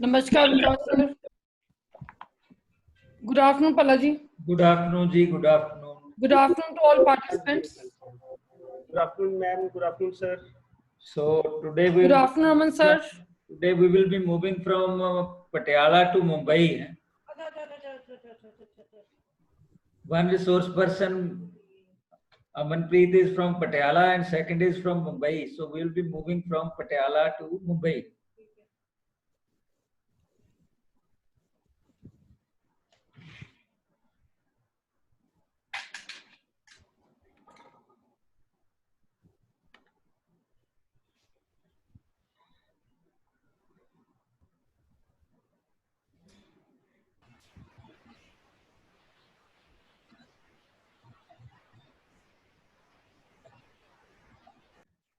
नमस्कार विकास sir. Good afternoon, Palaji. Good afternoon, Ji. Good afternoon. Good afternoon to all participants. Good afternoon, ma'am. Good afternoon, sir. So today we Good afternoon, Aman sir. Today we will be moving from Patiala to Mumbai. One resource person, Amanpreet, is from Patiala and second is from Mumbai. So we will be moving from Patiala to Mumbai.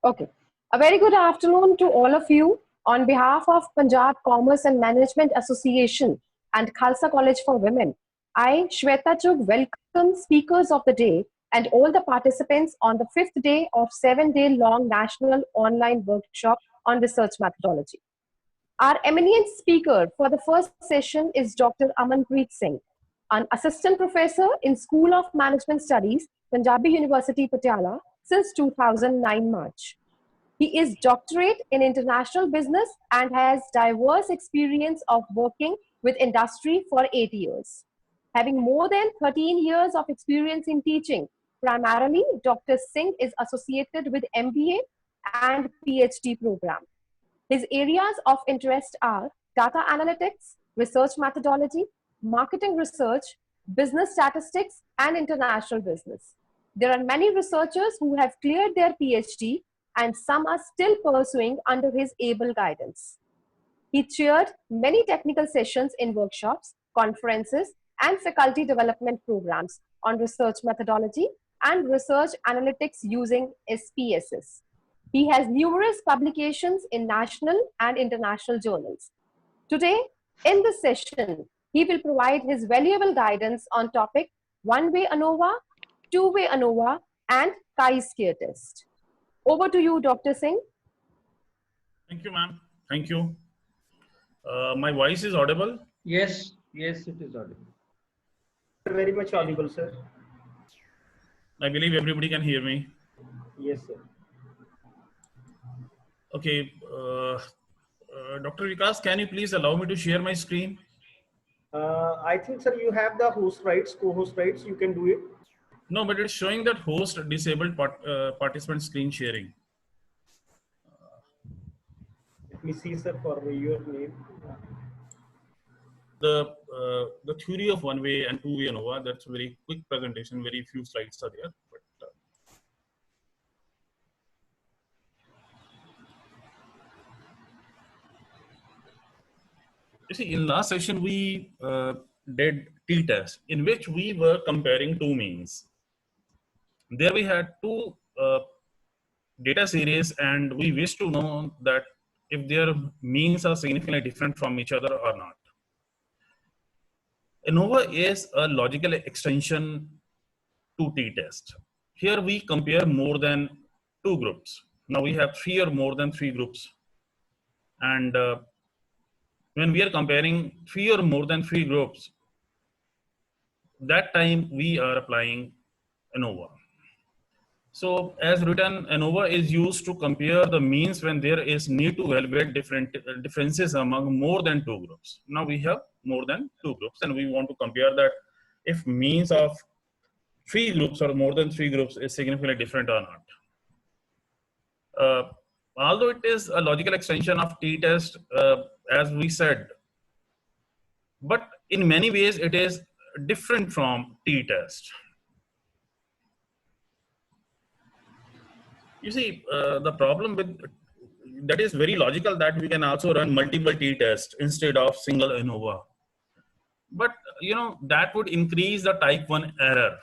Okay. A very good afternoon to all of you. On behalf of Punjab Commerce and Management Association and Khalsa College for Women, I, Shweta Chugh, welcome speakers of the day and all the participants on the 5th day of 7-day long national online workshop on research methodology. Our eminent speaker for the first session is Dr. Amanpreet Singh, an assistant professor in School of Management Studies, Punjabi University, Patiala, since 2009 March. He is doctorate in international business and has diverse experience of working with industry for 8 years. Having more than 13 years of experience in teaching, primarily Dr. Singh is associated with MBA and PhD program. His areas of interest are data analytics, research methodology, marketing research, business statistics, and international business. There are many researchers who have cleared their PhD and some are still pursuing under his able guidance. He chaired many technical sessions in workshops, conferences, and faculty development programs on research methodology and research analytics using SPSS. He has numerous publications in national and international journals. Today, in this session, he will provide his valuable guidance on topic one-way ANOVA, two-way ANOVA, and chi-square test. Over to you, Dr. Singh. Thank you, ma'am. Thank you. My voice is audible? Yes, yes, it is audible. Very much audible, sir. I believe everybody can hear me. Yes, sir. Okay. Dr. Vikas, can you please allow me to share my screen? I think, sir, you have the host rights, co-host rights. You can do it. No, but it's showing that host disabled participant screen sharing. Let me see, sir, for your name. The theory of one-way and two-way ANOVA, that's a very quick presentation, very few slides are there. But, you see, in last session, we did t-test in which we were comparing two means. There we had two data series and we wish to know that if their means are significantly different from each other or not. ANOVA is a logical extension to t-test. Here we compare more than two groups. Now we have three or more than three groups. And when we are comparing three or more than three groups, that time we are applying ANOVA. So as written, ANOVA is used to compare the means when there is need to evaluate differences among more than two groups. Now we have more than two groups and we want to compare that if means of three groups or more than three groups is significantly different or not. Although it is a logical extension of t-test, as we said, but in many ways it is different from t-test. You see, the problem with that is very logical that we can also run multiple t-tests instead of single ANOVA. But you know, that would increase the type 1 error.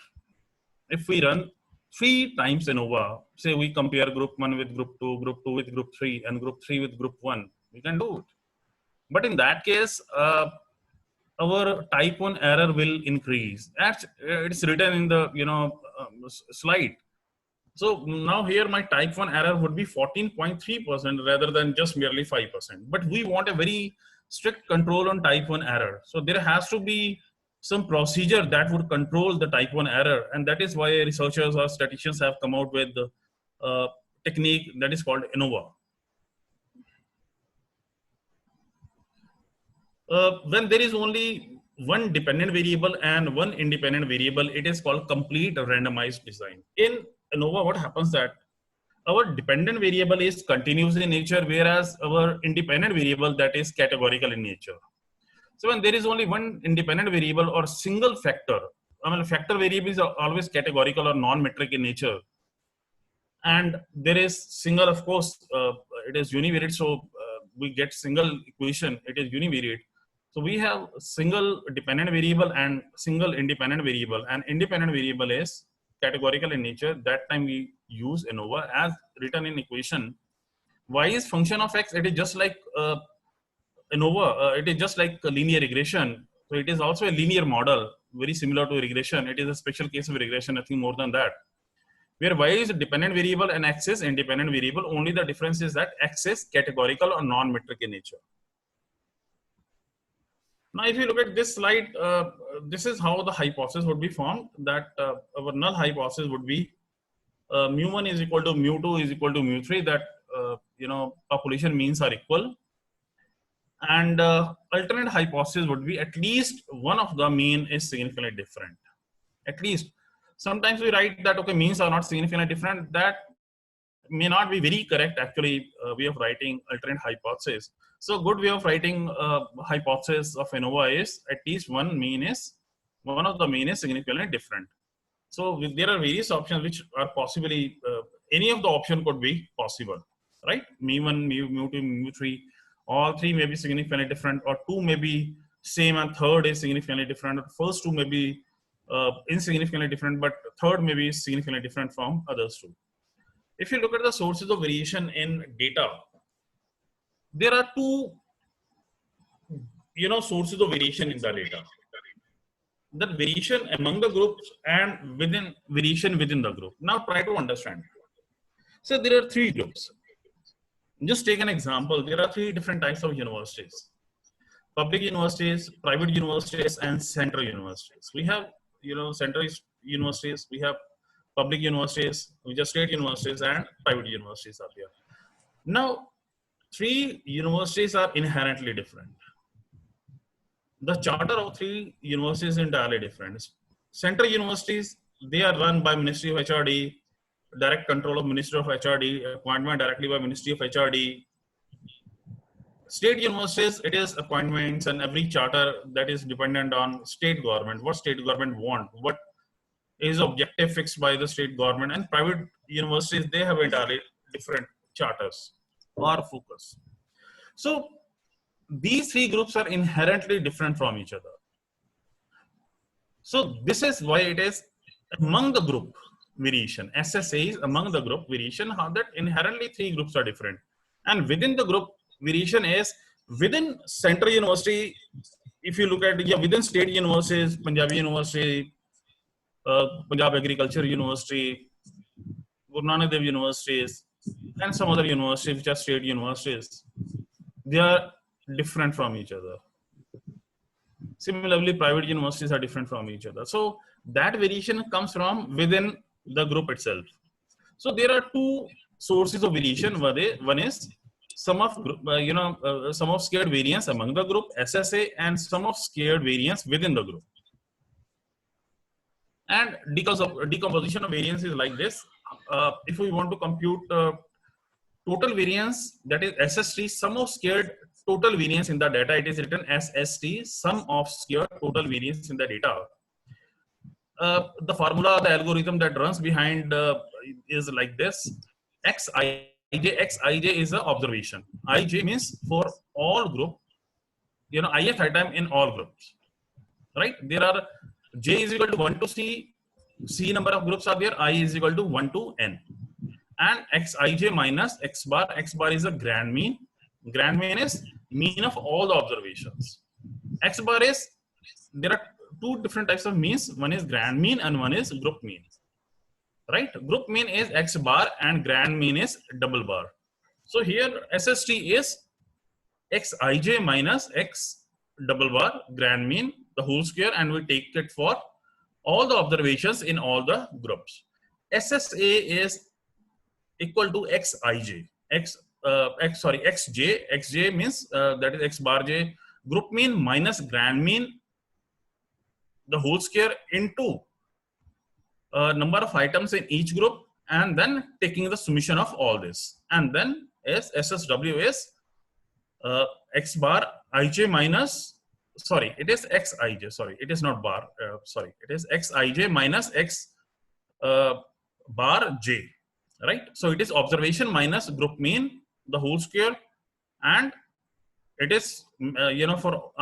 If we run 3 times ANOVA, say we compare group 1 with group 2 with group 3, and group 3 with group 1, we can do it. But in that case, our type 1 error will increase. It's written in the slide. So now here my type 1 error would be 14.3% rather than just merely 5%. But we want a very strict control on type 1 error. So there has to be some procedure that would control the type 1 error, and that is why researchers or statisticians have come out with the technique that is called ANOVA. When there is only one dependent variable and one independent variable, it is called complete randomized design. In ANOVA, what happens that our dependent variable is continuous in nature, whereas our independent variable, that is categorical in nature. So when there is only one independent variable or single factor, I mean, factor variable is always categorical or non-metric in nature. And there is single, of course, it is univariate. So we get single equation, it is univariate. So we have single dependent variable and single independent variable, and independent variable is categorical in nature. That time we use ANOVA as written in equation. Y is function of x. It is just like ANOVA. It is just like a linear regression. So it is also a linear model, very similar to regression. It is a special case of regression, nothing more than that. Where y is a dependent variable and x is independent variable. Only the difference is that x is categorical or non-metric in nature. Now, if you look at this slide, this is how the hypothesis would be formed, that our null hypothesis would be mu1 is equal to mu2 is equal to mu3, that population means are equal. And alternate hypothesis would be at least one of the mean is significantly different. At least. Sometimes we write that, okay, means are not significantly different. That may not be very correct, actually, way of writing alternate hypothesis. So good way of writing hypothesis of ANOVA is at least one of the mean is significantly different. So there are various options which are possibly, any of the option could be possible, right? Mu1, mu2, mu3, all three may be significantly different, or two may be same and third is significantly different, or first two may be insignificantly different, but third may be significantly different from others too. If you look at the sources of variation in data, there are two, sources of variation in the data. The variation among the groups and variation within the group. Now try to understand. So there are three groups. Just take an example. There are three different types of universities: public universities, private universities, and central universities. We have, central universities, we have public universities, which are state universities, and private universities are there. Now, three universities are inherently different. The charter of three universities is entirely different. Central universities, they are run by Ministry of HRD, direct control of Ministry of HRD, appointment directly by Ministry of HRD. State universities, it is appointments and every charter that is dependent on state government, what state government want, what is objective fixed by the state government. And private universities, they have entirely different charters or focus. So these three groups are inherently different from each other. So this is why it is among the group variation. SSA is among the group variation, how that inherently three groups are different. And within the group variation is within central university. If you look at within state universities, Punjab University, Punjab Agriculture University, Guru Nanak Dev universities, and some other universities which are state universities, they are different from each other. Similarly, private universities are different from each other. So that variation comes from within the group itself. So there are two sources of variation. One is sum of scared variance among the group, SSA, and sum of scared variance within the group. And decomposition of variance is like this. If we want to compute total variance, that is SST, sum of scared total variance in the data, it is written as ST, sum of scared total variance in the data. The formula, the algorithm that runs behind is like this: Xij is the observation. Ij means for all group, ith item in all groups, right? There are j is equal to 1 to c number of groups are there, I is equal to 1 to n. And Xij minus x bar is a grand mean. Grand mean is mean of all the observations. X bar is, there are two different types of means. One is grand mean and one is group mean. Right? Group mean is x bar and grand mean is double bar. So here SST is xij minus x double bar grand mean, the whole square, and we take it for all the observations in all the groups. SSA is equal to xij. Xj means that is x bar j group mean minus grand mean, the whole square, into number of items in each group, and then taking the summation of all this, and then SSW is x bar ij minus, sorry, it is xij, sorry, it is not bar, sorry, it is xij minus x bar j, right? So it is observation minus group mean, the whole square, and it is for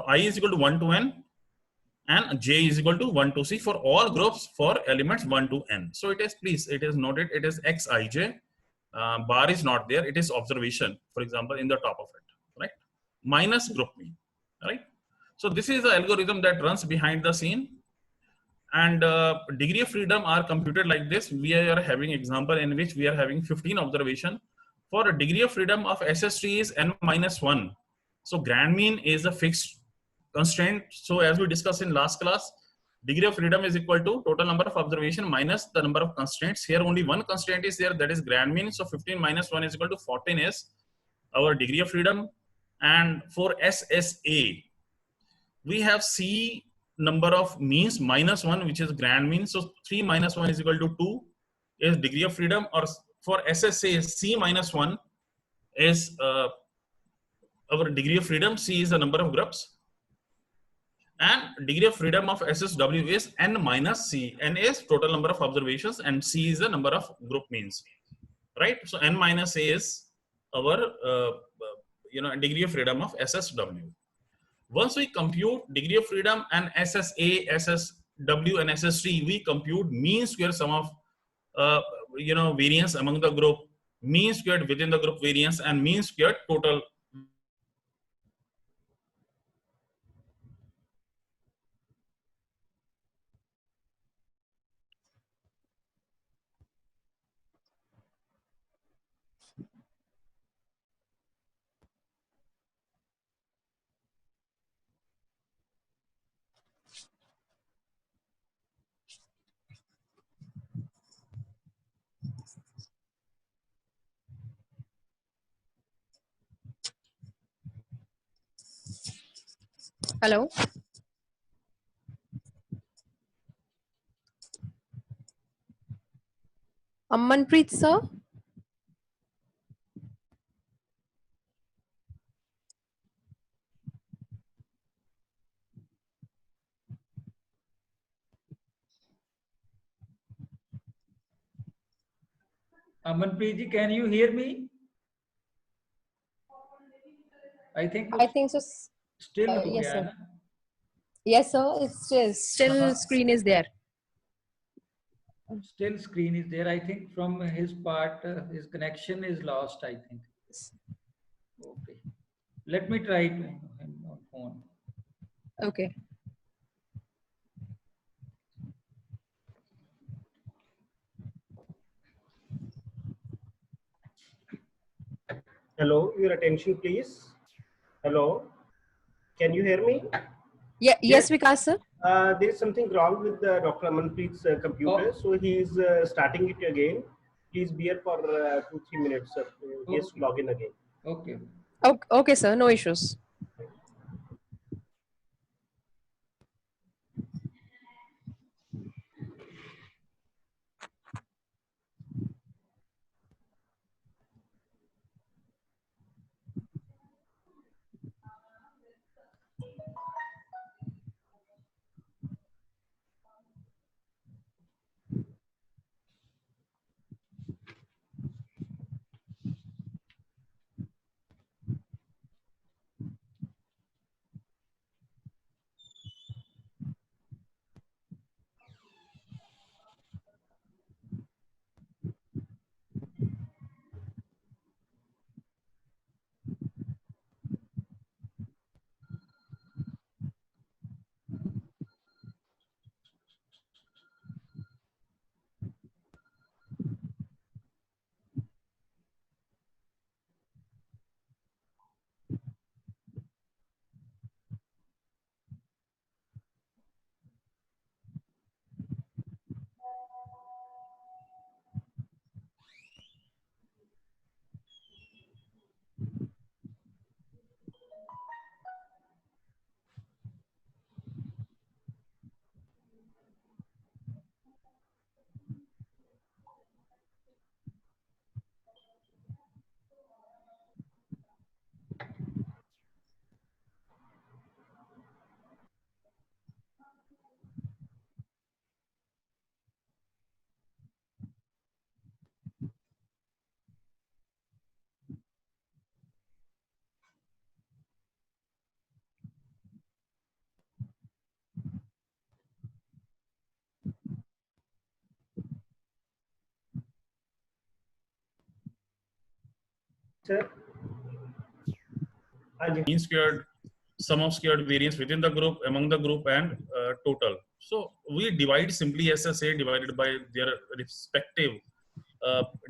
I is equal to 1 to n, and j is equal to 1 to c for all groups for elements 1 to n. So it is, please, it is noted, it is xij, bar is not there, it is observation, for example, in the top of it, right? Minus group mean, right? So this is the algorithm that runs behind the scene, and degree of freedom are computed like this. We are having example in which we are having 15 observation. For a degree of freedom of SST is n minus 1. So grand mean is a fixed constraint. So as we discussed in last class, degree of freedom is equal to total number of observation minus the number of constraints. Here only one constraint is there, that is grand mean. So 15 minus 1 is equal to 14 is our degree of freedom. And for SSA, we have C number of means minus 1, which is grand mean. So 3 minus 1 is equal to 2 is degree of freedom. Or for SSA, C minus 1 is our degree of freedom. C is the number of groups. And degree of freedom of SSW is n minus c. N is total number of observations, and c is the number of group means, right? So n minus a is our degree of freedom of SSW. Once we compute degree of freedom and SSA, SSW, and SST, we compute mean square sum of variance among the group, mean squared within the group variance, and mean squared total. Hello. Amanpreet sir. Amanpreet ji, can you hear me? I think so. still ho Yes, gaya sir. na? Yes, sir. It's still screen is there. Still screen is there. I think from his part, his connection is lost, I think. Okay. Let me try to him on phone. Okay. Hello, your attention, please. Hello, can you hear me? Yeah. Yes, Vikas sir. There is something wrong with Dr. Amanpreet's computer, so he is starting it again. Please bear for 2-3 minutes. He has to log in again. Okay. Okay, sir. No issues. Sir. Mean squared, sum of squared variance within the group, among the group, and total. So we divide simply SSA divided by their respective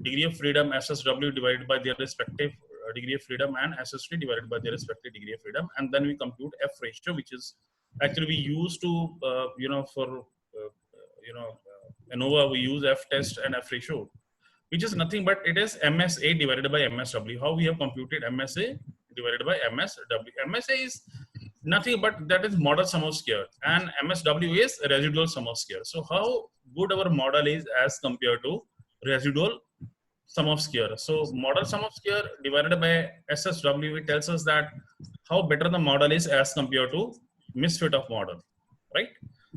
degree of freedom, SSW divided by their respective degree of freedom, and SST divided by their respective degree of freedom, and then we compute F ratio, which is actually we use to for ANOVA we use F test and F ratio, which is nothing but it is MSA divided by MSW. How we have computed MSA divided by MSW? MSA is nothing but that is model sum of square, and MSW is residual sum of square. So how good our model is as compared to residual sum of square. So model sum of square divided by SSW, it tells us that how better the model is as compared to misfit of model, right?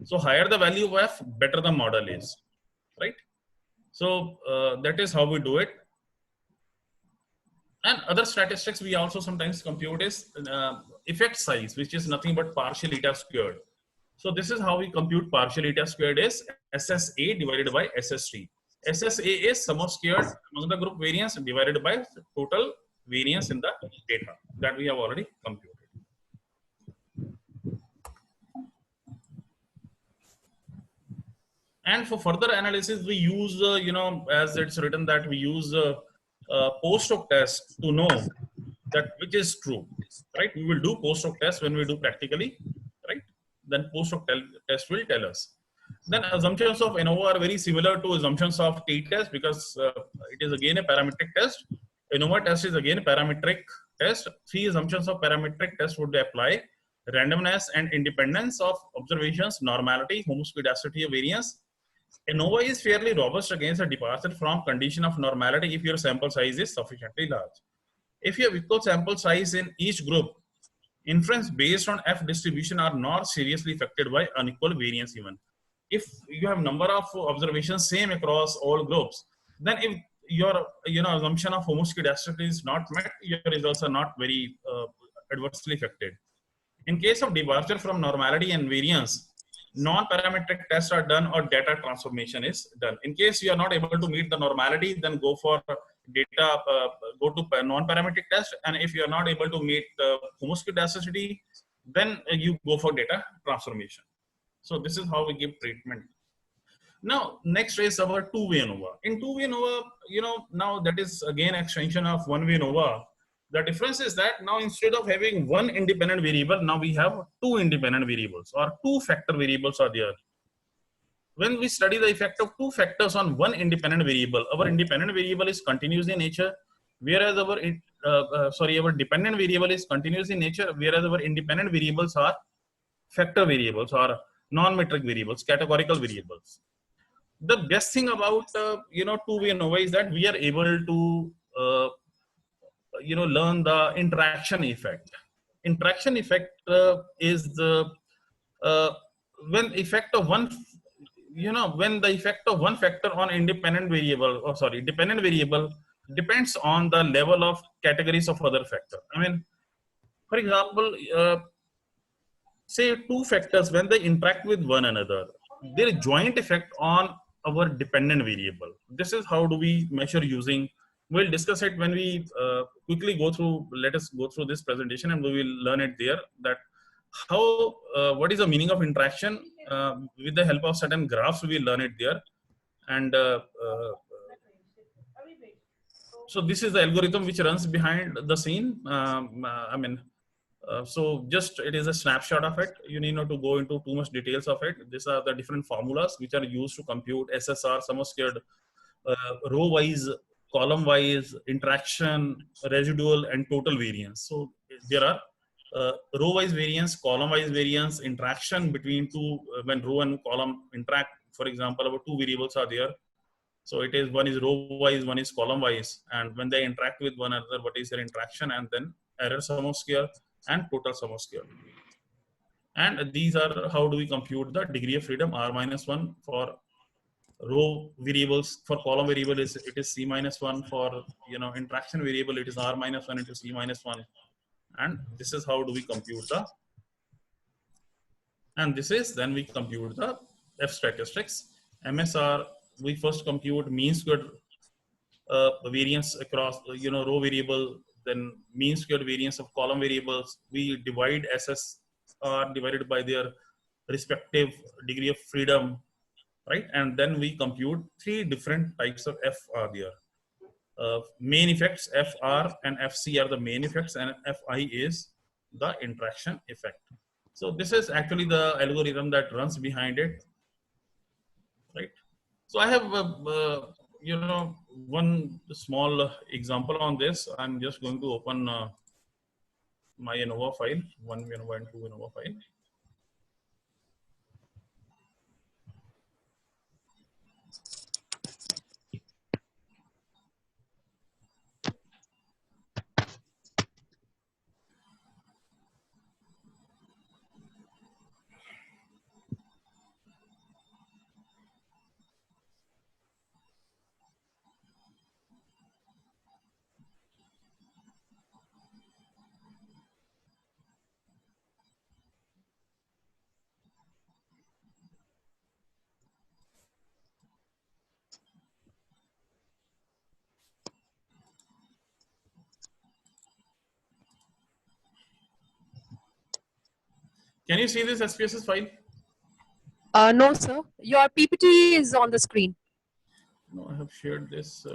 So higher the value of F, better the model is, right? So that is how we do it. And other statistics we also sometimes compute is effect size, which is nothing but partial eta squared. So this is how we compute partial eta squared is SSA divided by SST. SSA is sum of squared among the group variance divided by total variance in the data that we have already computed. And for further analysis, we use, as it's written that we use post hoc test to know that which is true, right? We will do post hoc test when we do practically, right? Then post hoc test will tell us. Then assumptions of ANOVA are very similar to assumptions of t-test because it is again a parametric test. ANOVA test is again a parametric test. Three assumptions of parametric test would apply: randomness and independence of observations, normality, homoscedasticity of variance. ANOVA is fairly robust against a departure from condition of normality if your sample size is sufficiently large. If you have equal sample size in each group, inference based on F distribution are not seriously affected by unequal variance even. If you have number of observations same across all groups, then if your assumption of homoscedasticity is not met, your results are not very adversely affected. In case of departure from normality and variance, non-parametric tests are done or data transformation is done. In case you are not able to meet the normality, then go for data, go to non-parametric test. And if you are not able to meet the homoscedasticity, then you go for data transformation. So this is how we give treatment. Now, next is our two-way ANOVA. In two-way ANOVA, now that is again extension of one-way ANOVA. The difference is that now instead of having one independent variable, now we have two independent variables or two factor variables are there. When we study the effect of two factors on one independent variable, our independent variable is continuous in nature, whereas our dependent variable is continuous in nature, whereas our independent variables are factor variables or non-metric variables, categorical variables. The best thing about two-way ANOVA is that we are able to learn the interaction effect. Interaction effect is the when the effect of one factor on independent variable, dependent variable depends on the level of categories of other factor. I mean, for example, say two factors, when they interact with one another, there is joint effect on our dependent variable. This is how do we measure using. We'll discuss it when we quickly go through. Let us go through this presentation and we will learn it there. That how what is the meaning of interaction with the help of certain graphs. We will learn it there, and so this is the algorithm which runs behind the scene. So just it is a snapshot of it. You need not to go into too much details of it. These are the different formulas which are used to compute SSR, sum of squared, row-wise, column-wise, interaction, residual, and total variance. So there are row-wise variance, column-wise variance, interaction between two when row and column interact. For example, our two variables are there. So it is one is row-wise, one is column-wise, and when they interact with one another, what is their interaction, and then error sum of square and total sum of square. And these are how do we compute the degree of freedom R-1 for row variables. For column variable it is C-1. For interaction variable it is R-1 into C-1. And this is how do we compute the. And this is then we compute the F statistics. MSR, we first compute mean squared variance across, row variable, then mean squared variance of column variables. We divide SSR divided by their respective degree of freedom, right? And then we compute 3 different types of F are there. Main effects, FR and FC are the main effects, and FI is the interaction effect. So this is actually the algorithm that runs behind it, right? So I have, one small example on this. I'm just going to open my ANOVA file, 1 ANOVA and 2 ANOVA file. Can you see this SPSS file? No, sir. Your PPT is on the screen. No, I have shared this.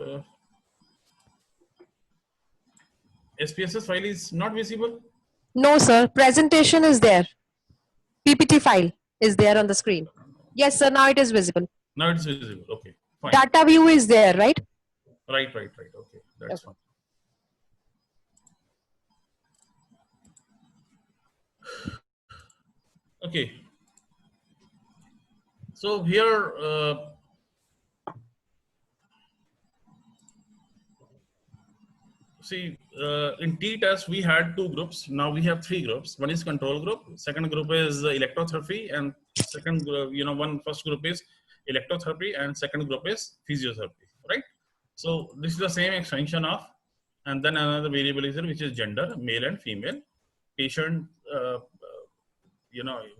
SPSS file is not visible. No, sir. Presentation is there. PPT file is there on the screen. Yes, sir. Now it is visible. Now it's visible. Okay, fine. Data view is there, right? Right. Okay, that's fine. Okay. So here, in t-test we had 2 groups. Now we have 3 groups. One is control group. Second group is electrotherapy, and first group is electrotherapy, and second group is physiotherapy. Right. So this is the same extension of, and then another variable is there, which is gender, male and female. Patient,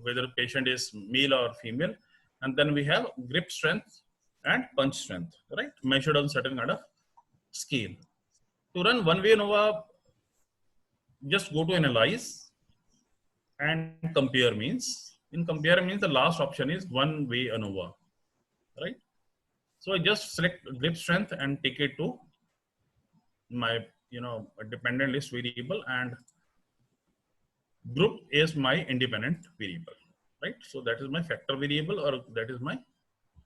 whether patient is male or female, and then we have grip strength and punch strength, right? Measured on certain kind of scale. To run one-way ANOVA, just go to analyze and compare means. In compare means, the last option is one-way ANOVA, right? So I just select grip strength and take it to my, a dependent list variable, and group is my independent variable, right? So that is my factor variable, or that is my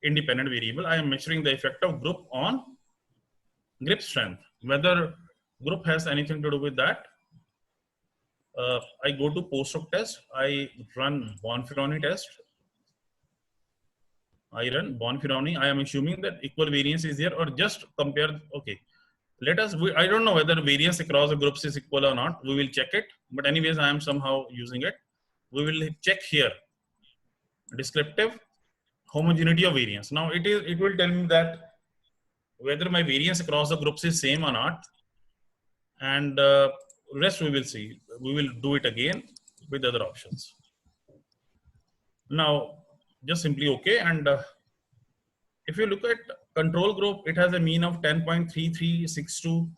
independent variable. I am measuring the effect of group on grip strength. Whether group has anything to do with that, I go to post-hoc test. I run Bonferroni test. I run Bonferroni. I am assuming that equal variance is there, or just compare. Okay. I don't know whether variance across the groups is equal or not. We will check it. But anyways, I am somehow using it. We will check here. Descriptive homogeneity of variance. Now it will tell me that whether my variance across the groups is same or not. And rest we will see. We will do it again with other options. Now, just simply okay. And if you look at control group, it has a mean of 10.3362,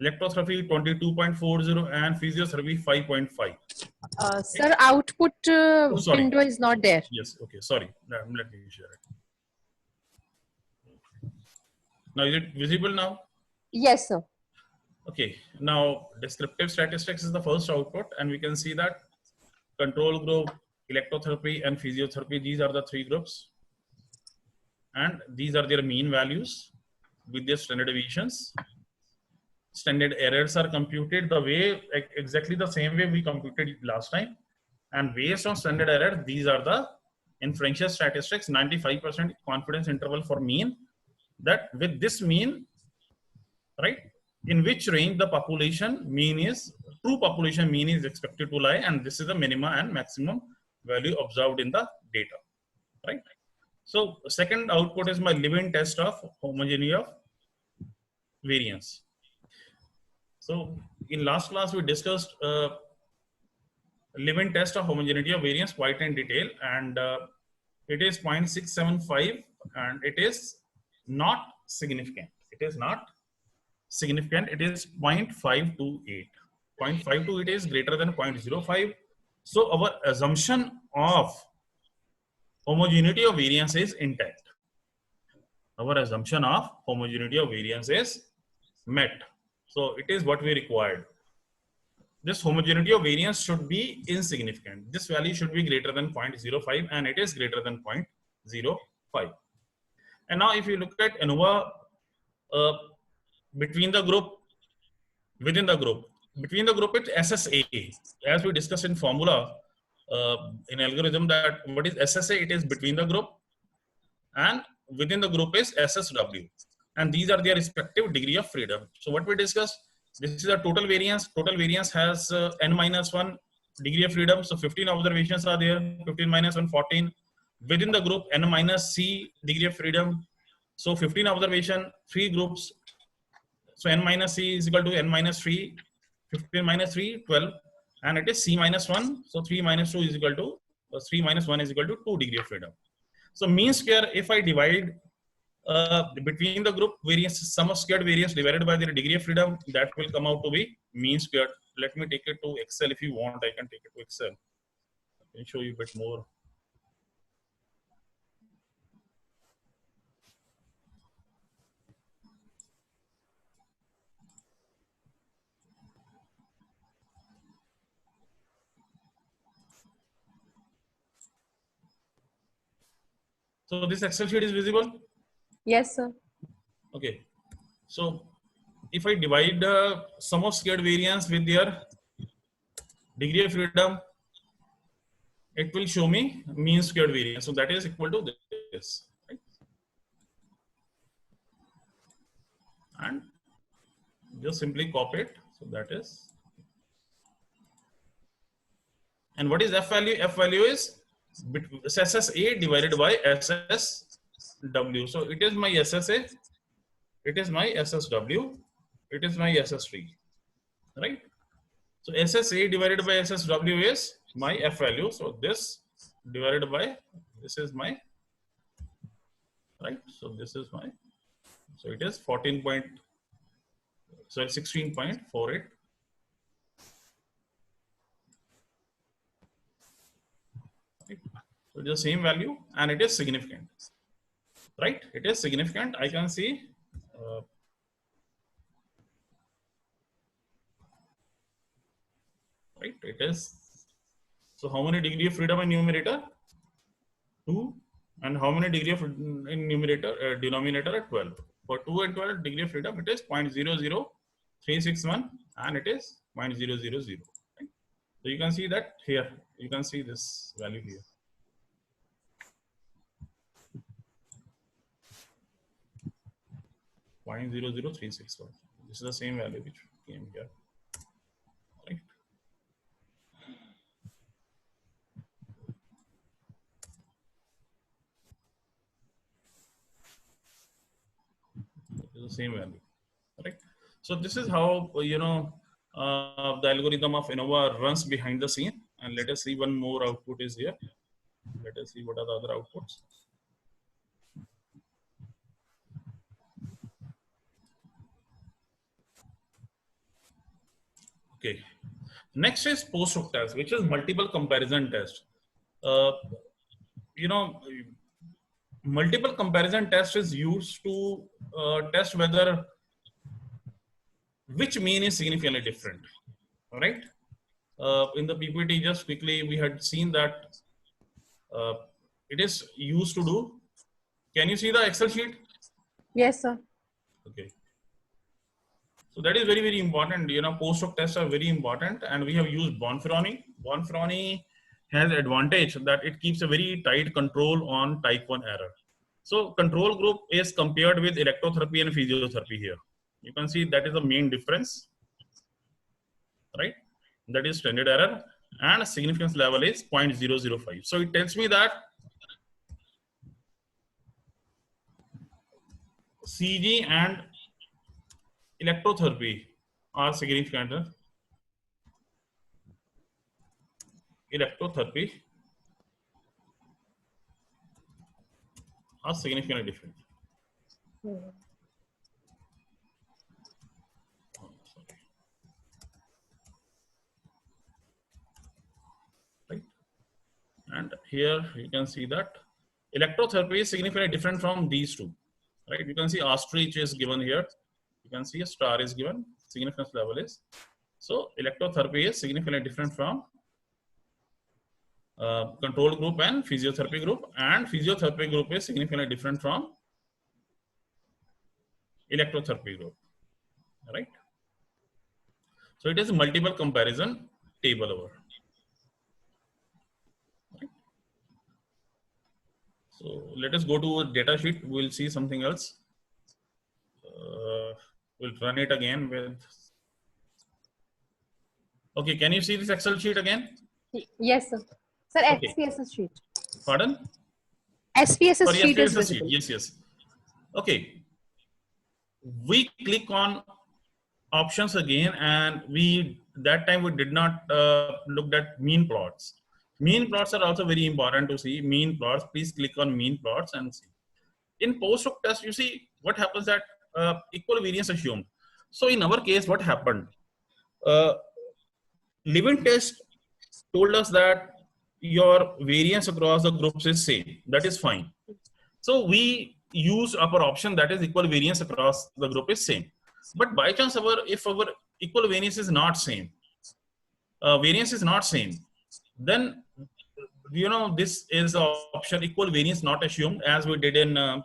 electrotherapy 22.40, and physiotherapy 5.5. Sir, output window is not there. Yes, okay, sorry. Let me share it. Now, is it visible now? Yes, sir. Okay, now descriptive statistics is the first output, and we can see that control group, electrotherapy, and physiotherapy, these are the 3 groups. And these are their mean values with their standard deviations. Standard errors are computed the way, exactly the same way we computed last time. And based on standard error, these are the inferential statistics, 95% confidence interval for mean. That with this mean, right, in which range the population mean is, true population mean is expected to lie, and this is the minimum and maximum value observed in the data, right? So second output is my Levin test of homogeneity of variance. So in last class we discussed Levin test of homogeneity of variance quite in detail, and it is 0.675, and it is not significant. It is not significant. It is 0.528. 0.528 is greater than 0.05. So our assumption of homogeneity of variance is intact. Our assumption of homogeneity of variance is met. So it is what we required. This homogeneity of variance should be insignificant. This value should be greater than 0.05 and it is greater than 0.05. And now if you look at ANOVA between the group, within the group, between the group it's SSA. As we discussed in formula in algorithm, that what is SSA? It is between the group, and within the group is SSW. And these are their respective degree of freedom. So what we discussed, this is a total variance. Total variance has n-1 degree of freedom. So 15 observations are there, 15 minus 1, 14. Within the group, n-c degree of freedom. So 15 observation, 3 groups. So n-c is equal to n-3, 15 minus 3, 12. And it is c minus 1. So 3 minus 2 is equal to, 3 minus 1 is equal to 2 degree of freedom. So mean square, if I divide between the group variance, sum of squared variance divided by the degree of freedom, that will come out to be mean squared. Let me take it to Excel. If you want, I can take it to Excel. I can show you a bit more. So this Excel sheet is visible? Yes, sir. Okay. So if I divide the sum of squared variance with their degree of freedom, it will show me mean squared variance. So that is equal to this. Right? And just simply copy it. So that is. And what is F value? F value is SSA divided by SSW. So it is my SSA, it is my SSW, it is my SST, right? So SSA divided by SSW is my F value. So this divided by, this is my, right? So this is my, so it is 16.48. So the same value, and it is significant, right? It is significant. I can see right, it is. So how many degree of freedom in numerator? 2. And how many degree of in numerator denominator at 12? For 2 and 12 degree of freedom, it is 0.00361 and it is 0.000. Right? So you can see that here. You can see this value here. .00361. This is the same value which came here. Right? It is the same value. Right? So this is how the algorithm of ANOVA runs behind the scene. And let us see one more output is here. Let us see what are the other outputs. Okay. Next is post-hoc test, which is multiple comparison test. Multiple comparison test is used to test whether which mean is significantly different. All right. In the PPT, just quickly, we had seen that it is used to do. Can you see the Excel sheet? Yes, sir. Okay. So that is very, very important. Post-hoc tests are very important, and we have used Bonferroni. Bonferroni has advantage that it keeps a very tight control on type 1 error. So control group is compared with electrotherapy and physiotherapy here. You can see that is the main difference, right? That is standard error, and significance level is 0.005. So it tells me that CG and electrotherapy are significant. Electrotherapy are significantly different. And here you can see that electrotherapy is significantly different from these two, right? You can see ostrich is given here. You can see a star is given, significance level is. So electrotherapy is significantly different from control group and physiotherapy group, and physiotherapy group is significantly different from electrotherapy group, right? So it is a multiple comparison table over. Right? So let us go to a data sheet. We'll see something else. We'll run it again with. Okay, can you see this Excel sheet again? Yes, sir. Sir, Okay. SPSS sheet. Pardon? SPSS Sorry, sheet is SPSS sheet. visible. Yes, yes. Okay. We click on options again, and that time we did not look at mean plots. Mean plots are also very important to see. Mean plots, please click on mean plots and see. In post-hoc test, you see what happens that equal variance assumed. So in our case, what happened? Levin test told us that your variance across the groups is same. That is fine. So we use our option, that is equal variance across the group is same. But by chance, if our equal variance is not same, then this is the option equal variance not assumed, as we did in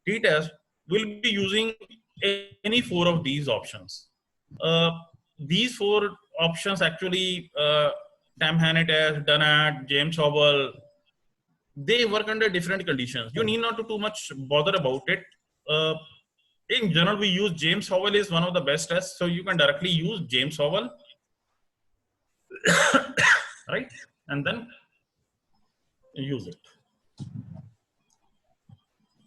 t-test. We'll be using any four of these options. These four options actually, Tamhane test, Dunat, James Howell, they work under different conditions. You need not to too much bother about it. In general, we use James Howell is one of the best tests, so you can directly use James Howell, right? And then use it.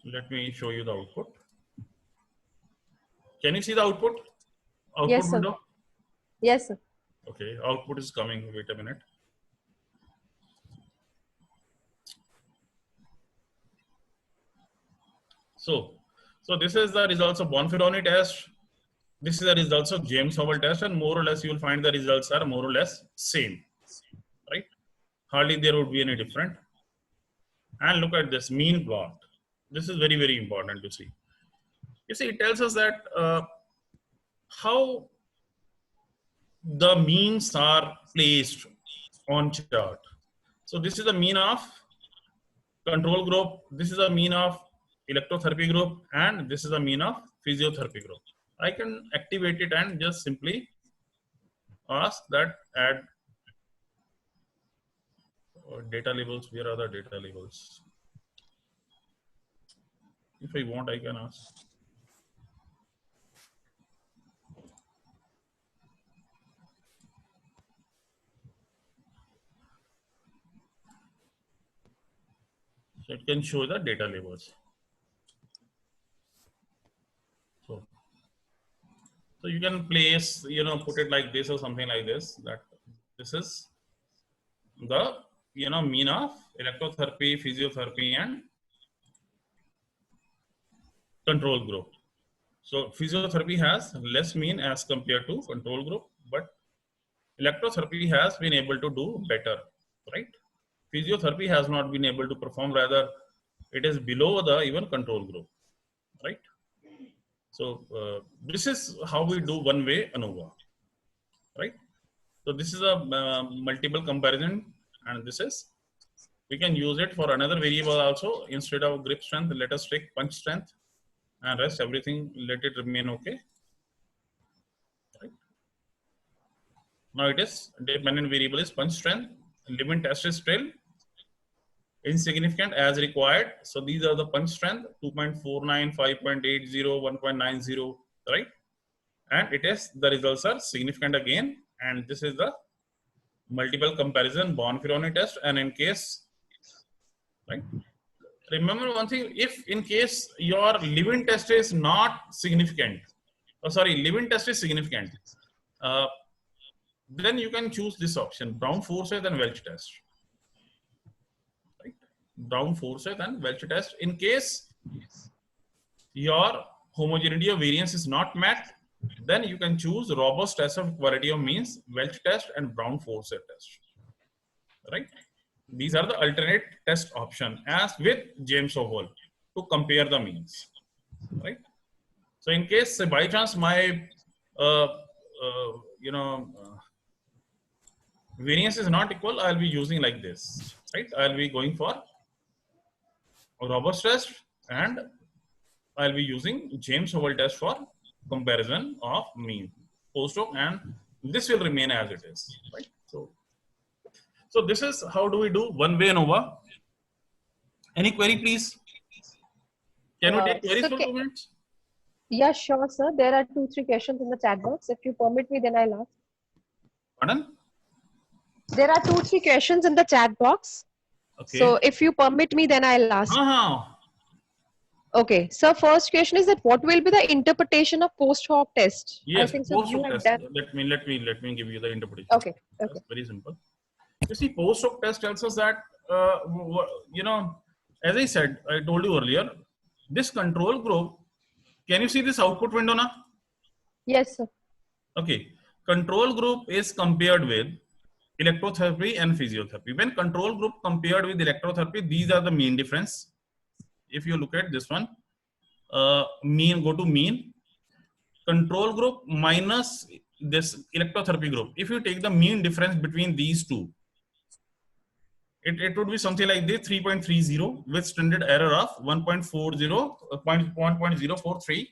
Let me show you the output. Can you see the output? Output Yes, sir. window? Yes, sir. Okay, output is coming. Wait a minute. So this is the results of Bonferroni test. This is the results of James Howell test, and more or less you will find the results are more or less same, right? Hardly there would be any different. And look at this mean plot. This is very, very important to see. You see, it tells us that how the means are placed on chart. So this is the mean of control group. This is the mean of electrotherapy group, and this is the mean of physiotherapy group. I can activate it and just simply ask that add data labels. Where are the data labels? If I want, I can ask. So it can show the data labels. So you can place, put it like this or something like this, that this is the, mean of electrotherapy, physiotherapy, and control group. So physiotherapy has less mean as compared to control group, but electrotherapy has been able to do better, right? Physiotherapy has not been able to perform, rather it is below the even control group, right? So this is how we do one-way ANOVA, right? So this is a multiple comparison, and this is, we can use it for another variable also. Instead of grip strength, let us take punch strength, and rest everything, let it remain okay. Right? Now it is dependent variable is punch strength, Levin test is still insignificant as required. So these are the punch strength 2.49, 5.80, 1.90, right? And it is, the results are significant again. And this is the multiple comparison Bonferroni test. And in case, right? Remember one thing, if in case your Levin test is not significant, Levin test is significant, then you can choose this option, Brown-Forsyth and Welch test. Brown-Forsyth and Welch test. In case your homogeneity of variance is not met, then you can choose robust test of equality of means, Welch test and Brown-Forsyth test, right? These are the alternate test option as with James Hole to compare the means, right? So in case by chance my variance is not equal, I'll be using like this, right? I'll be going for Roberts test and I'll be using James Hole test for comparison of mean post hoc, and this will remain as it is, right? So this is how do we do one way ANOVA. Any query, please? Can we take queries so for 2 minutes? Yeah, sure, sir. There are 2-3 questions in the chat box. If you permit me, then I'll ask. Pardon? There are 2-3 questions in the chat box. Okay. So if you permit me, then I'll ask. Okay. So first question is that what will be the interpretation of post hoc test? Yes, I think so post you hoc have test. done. Let me give you the interpretation. Okay. Okay. That's very simple. You see, post hoc test tells us that as I said, I told you earlier, this control group. Can you see this output window now? Yes, sir. Okay. Control group is compared with electrotherapy and physiotherapy. When control group compared with electrotherapy, these are the mean difference. If you look at this one, mean, go to mean, control group minus this electrotherapy group. If you take the mean difference between these two, it would be something like this, 3.30 with standard error of 1.043,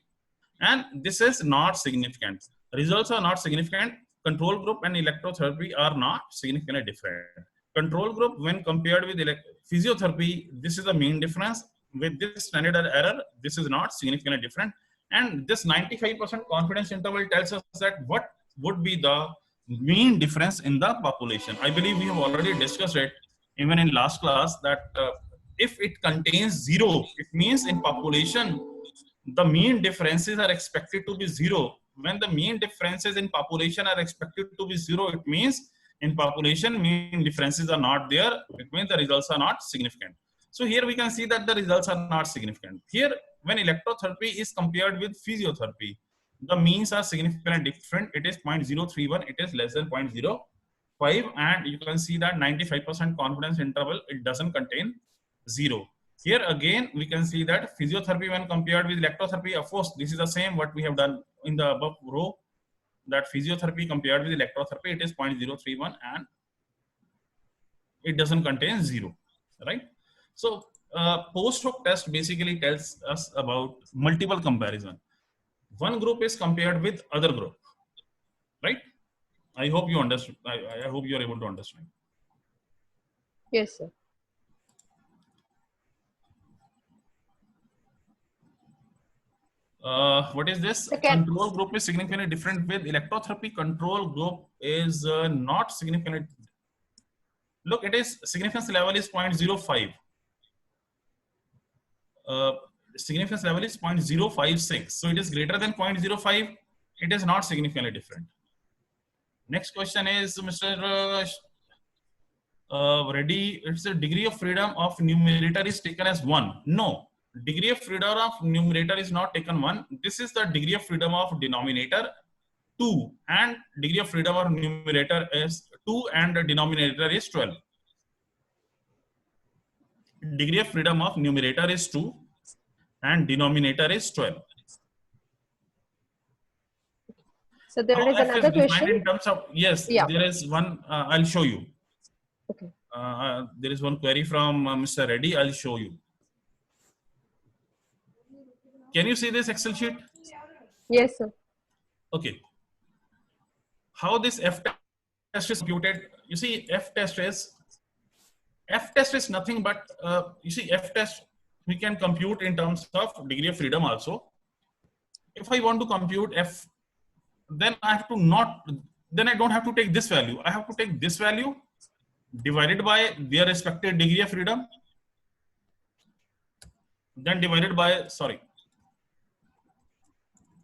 and this is not significant. Results are not significant. Control group and electrotherapy are not significantly different. Control group when compared with physiotherapy, this is the main difference. With this standard error, this is not significantly different. And this 95% confidence interval tells us that what would be the mean difference in the population. I believe we have already discussed it even in last class that if it contains 0, it means in population, the mean differences are expected to be 0. When the mean differences in population are expected to be 0, it means in population mean differences are not there. It means the results are not significant. So here we can see that the results are not significant. Here, when electrotherapy is compared with physiotherapy, the means are significantly different. It is 0.031. It is less than 0.05, and you can see that 95% confidence interval, it doesn't contain 0. Here again, we can see that physiotherapy when compared with electrotherapy, of course, this is the same what we have done in the above row, that physiotherapy compared with electrotherapy, it is 0.031 and it doesn't contain 0, right? So post hoc test basically tells us about multiple comparison. One group is compared with other group, right? I hope you understand. I hope you are able to understand. Yes, sir. What is this? Second. Control group is significantly different with electrotherapy. Control group is not significantly. Look, it is significance level is 0.05. Significance level is 0.056. So it is greater than 0.05. It is not significantly different. Next question is Mr. Reddy. It's the degree of freedom of numerator is taken as 1. No. Degree of freedom of numerator is not taken 1. This is the degree of freedom of denominator 2, and degree of freedom of numerator is 2 and the denominator is 12. Degree of freedom of numerator is 2 and denominator is 12. So there How is F another defined question. in terms of, yes, Yeah. there is one, I'll show you. Okay. There is one query from Mr. Reddy, I'll show you. Can you see this Excel sheet? Yes, sir. Okay. How this F test is computed? You see, F test is nothing but, you see, F test we can compute in terms of degree of freedom also. If I want to compute F, then I have to then I don't have to take this value. I have to take this value divided by their respective degree of freedom, then divided by, sorry,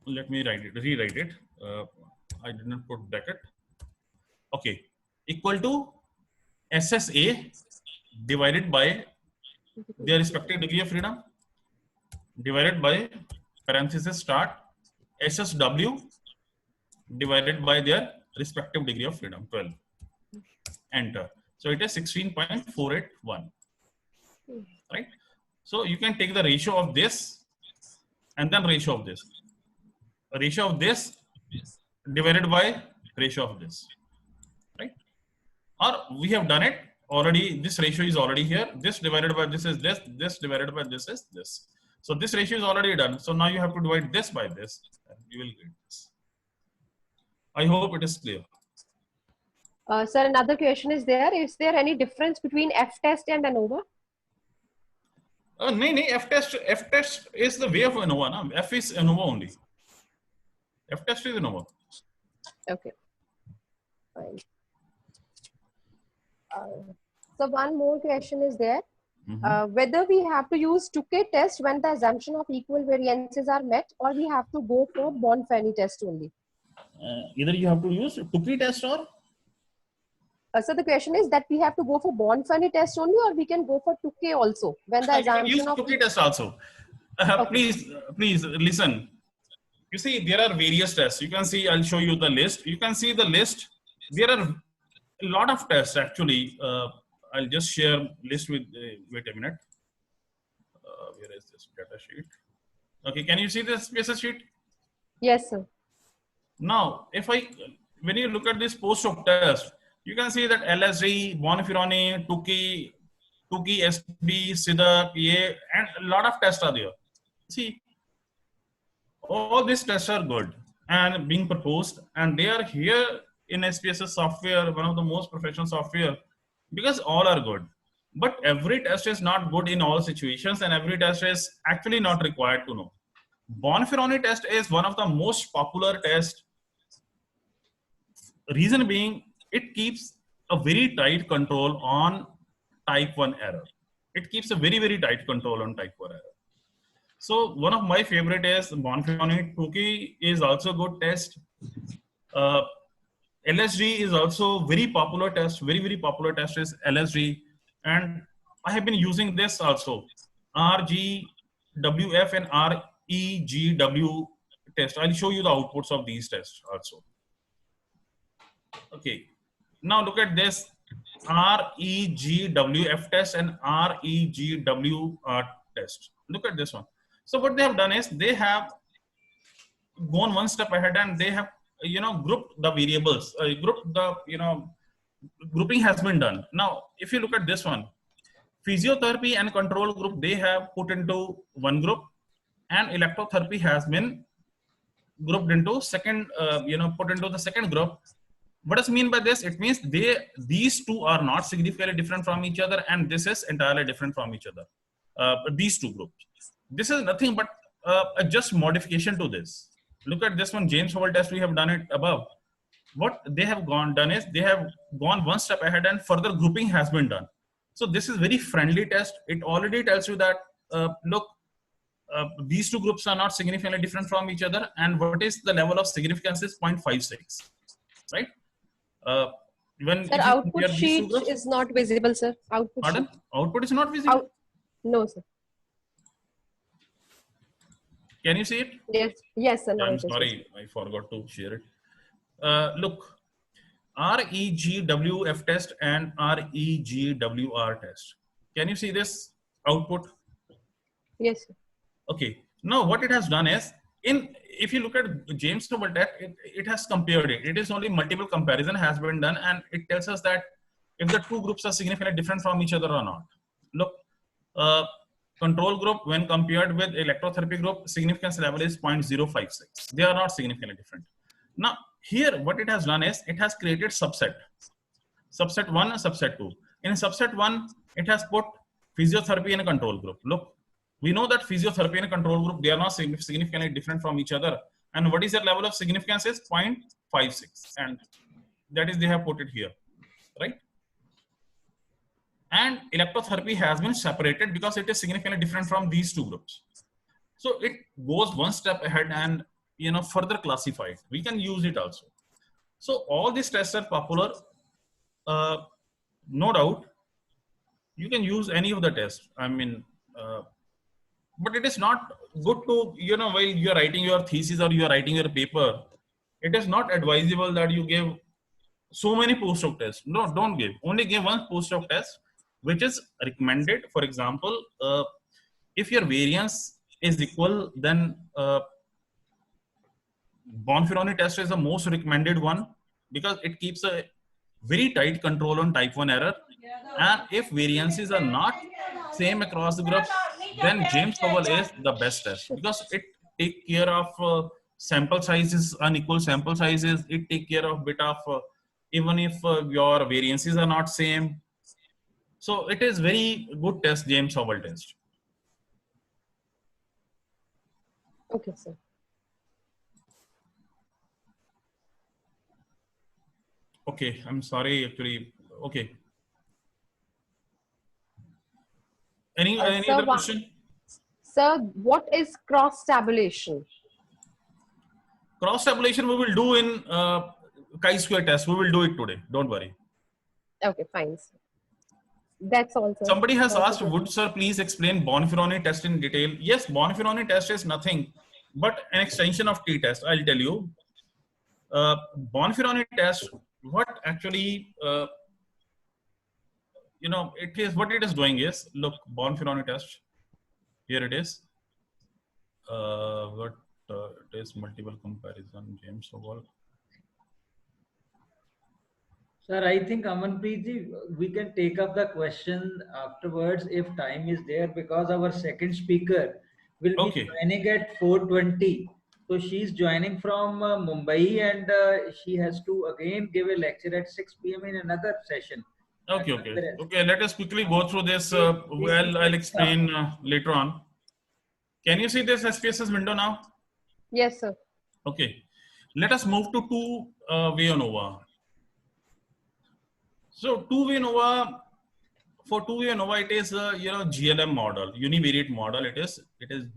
let me rewrite it. I did not put bracket. Okay, equal to SSA divided by their respective degree of freedom divided by parenthesis start SSW divided by their respective degree of freedom, 12. Enter. So it is 16.481, right? So you can take the ratio of this and then ratio of this. A ratio of this divided by ratio of this, right? Or we have done it already. This ratio is already here. This divided by this is this. This divided by this is this. So this ratio is already done. So now you have to divide this by this, and you will get this. I hope it is clear. Sir, another question is there. Is there any difference between F-test and ANOVA? No, F-test is the way of ANOVA. Na? F is ANOVA only. F-test is ANOVA. Okay. Fine. So one more question is there. Whether we have to use Tukey test when the assumption of equal variances are met, or we have to go for Bonferroni test only? Either you have to use Tukey test or? So the question is that we have to go for Bonferroni test only, or we can go for Tukey also when the You can use assumption of Tukey test also. Okay. Please listen. You see, there are various tests. You can see, I'll show you the list. You can see the list. There are a lot of tests actually. I'll just share list with, wait a minute. Where is this data sheet? Okay, can you see this SPSS sheet? Yes, sir. Now, when you look at this post-op test, you can see that LSD, Bonferroni, Tukey, SB, SIDAC, EA, and a lot of tests are there. See, all these tests are good and being proposed, and they are here in SPSS software, one of the most professional software, because all are good. But every test is not good in all situations, and every test is actually not required to know. Bonferroni test is one of the most popular tests. Reason being, it keeps a very tight control on type 1 error. It keeps a very, very tight control on type 1 error. So one of my favorite is Bonferroni. Tukey is also a good test. LSD is also very popular test. Very, very popular test is LSD. And I have been using this also. RGWF and REGW test. I'll show you the outputs of these tests also. Okay. Now look at this REGWF test and REGW test. Look at this one. So what they have done is they have gone one step ahead and they have, grouped the variables, grouping has been done. Now, if you look at this one, physiotherapy and control group, they have put into one group, and electrotherapy has been grouped into second, put into the second group. What does it mean by this? It means these two are not significantly different from each other, and this is entirely different from each other. These two groups. This is nothing but a just modification to this. Look at this one, James Howell test. We have done it above. What they have done is they have gone one step ahead, and further grouping has been done. So this is very friendly test. It already tells you that look, these two groups are not significantly different from each other, and what is the level of significance is 0.56, right? When Sir, output sheet is not visible, sir. Output Pardon? sheet. Output is not visible. No, sir. Can you see it? Yes, sir. I'm sorry, I forgot to share it. Look, REGWF test and REGWR test. Can you see this output? Yes, sir. Okay. Now what it has done is, if you look at James Howell test, it has compared it. It is only multiple comparison has been done, and it tells us that if the two groups are significantly different from each other or not. Look, control group when compared with electrotherapy group, significance level is 0.056. They are not significantly different. Now here what it has done is it has created subset 1 and subset 2. In subset 1 it has put physiotherapy in a control group. Look, we know that physiotherapy and a control group, they are not significantly different from each other, and what is their level of significance is 0.56, and that is they have put it here, right? And electrotherapy has been separated because it is significantly different from these two groups. So it goes one step ahead and further classified. We can use it also. So all these tests are popular. No doubt, you can use any of the tests. I mean, but it is not good to, while you are writing your thesis or you are writing your paper, it is not advisable that you give so many post hoc tests. No, don't give. Only give one post hoc test, which is recommended. For example, if your variance is equal, then Bonferroni test is the most recommended one because it keeps a very tight control on type 1 error. And if variances are not same across the groups, then James Powell is the best test because it take care of sample sizes, unequal sample sizes. It take care of bit of even if your variances are not same. So it is very good test, James Powell test. Okay, sir. Okay, I'm sorry, actually. Okay. Any Sir, other question? Sir, what is cross tabulation? Cross tabulation we will do in chi-square test. We will do it today. Don't worry. Okay, fine, sir. That's all, sir. Somebody has Thank you, asked, sir. would sir please explain Bonferroni test in detail? Yes, Bonferroni test is nothing but an extension of t-test. I'll tell you. Bonferroni test, what actually, it is what it is doing is, look, Bonferroni test. Here it is. It is multiple comparison, James Powell. Sir, I think Amanpreet ji, we can take up the question afterwards if time is there, because our second speaker will be Okay. joining at 4:20. So she's joining from Mumbai, and she has to again give a lecture at 6 p.m. in another session. Okay. Let us quickly go through this. I'll explain later on. Can you see this SPSS window now? Yes, sir. Okay. Let us move to two-way ANOVA. So two-way ANOVA, for two-way ANOVA, it is a GLM model, univariate model. It is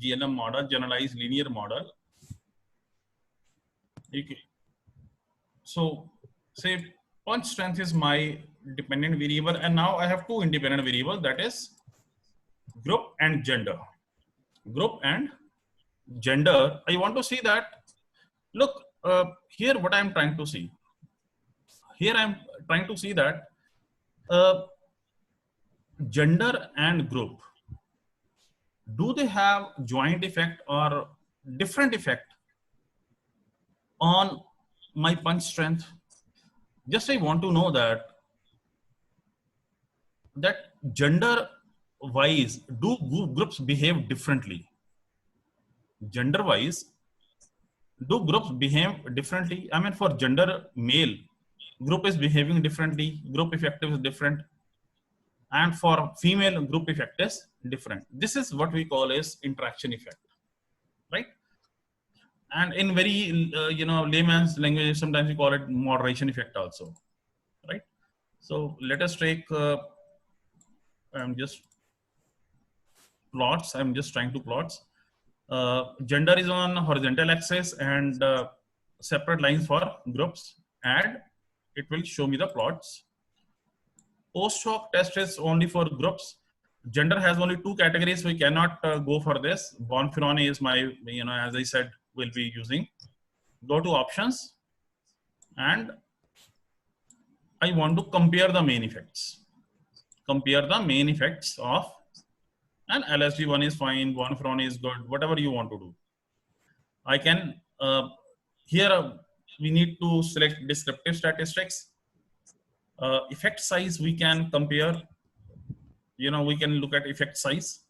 GLM model, generalized linear model. Okay. So say punch strength is my dependent variable, and now I have two independent variables, that is group and gender. Group and gender. I want to see that. Look, here what I am trying to see. Here I am trying to see that gender and group, do they have joint effect or different effect on my punch strength? Just I want to know that gender wise, do groups behave differently? Gender wise, do groups behave differently? I mean, for gender male, group is behaving differently, group effective is different, and for female, group effect is different. This is what we call as interaction effect, right? And in very layman's language, sometimes we call it moderation effect also, right? So let us take I'm just trying to plots. Gender is on horizontal axis and separate lines for groups, and it will show me the plots. Post hoc test is only for groups. Gender has only two categories. We cannot go for this. Bonferroni is my, as I said, we'll be using. Go to options, and I want to compare the main effects. Compare the main effects of, and LSD one is fine, Bonferroni is good, whatever you want to do. I can, here we need to select descriptive statistics. Effect size we can compare, we can look at effect size,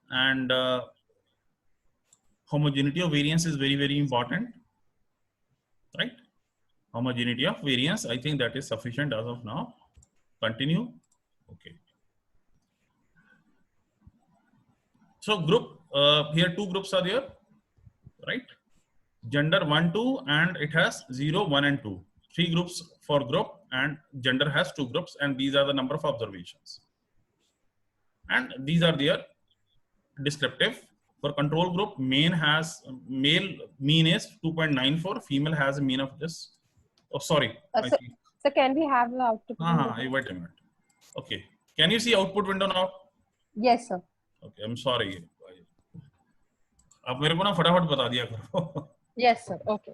and homogeneity of variance is very, very important, right? Homogeneity of variance, I think that is sufficient as of now. Continue. Okay. So group, here two groups are there, right? Gender 1, 2, and it has 0, 1, and 2. 3 groups for group, and gender has 2 groups, and these are the number of observations. And these are their descriptive. For control group, male mean is 2.94, female has a mean of this. Oh, sorry. So can we have the output window? Wait a minute. Okay. Can you see output window now? Yes, sir. Okay, I'm sorry. आप मेरे को ना फटाफट बता दिया करो. Yes, sir. Okay.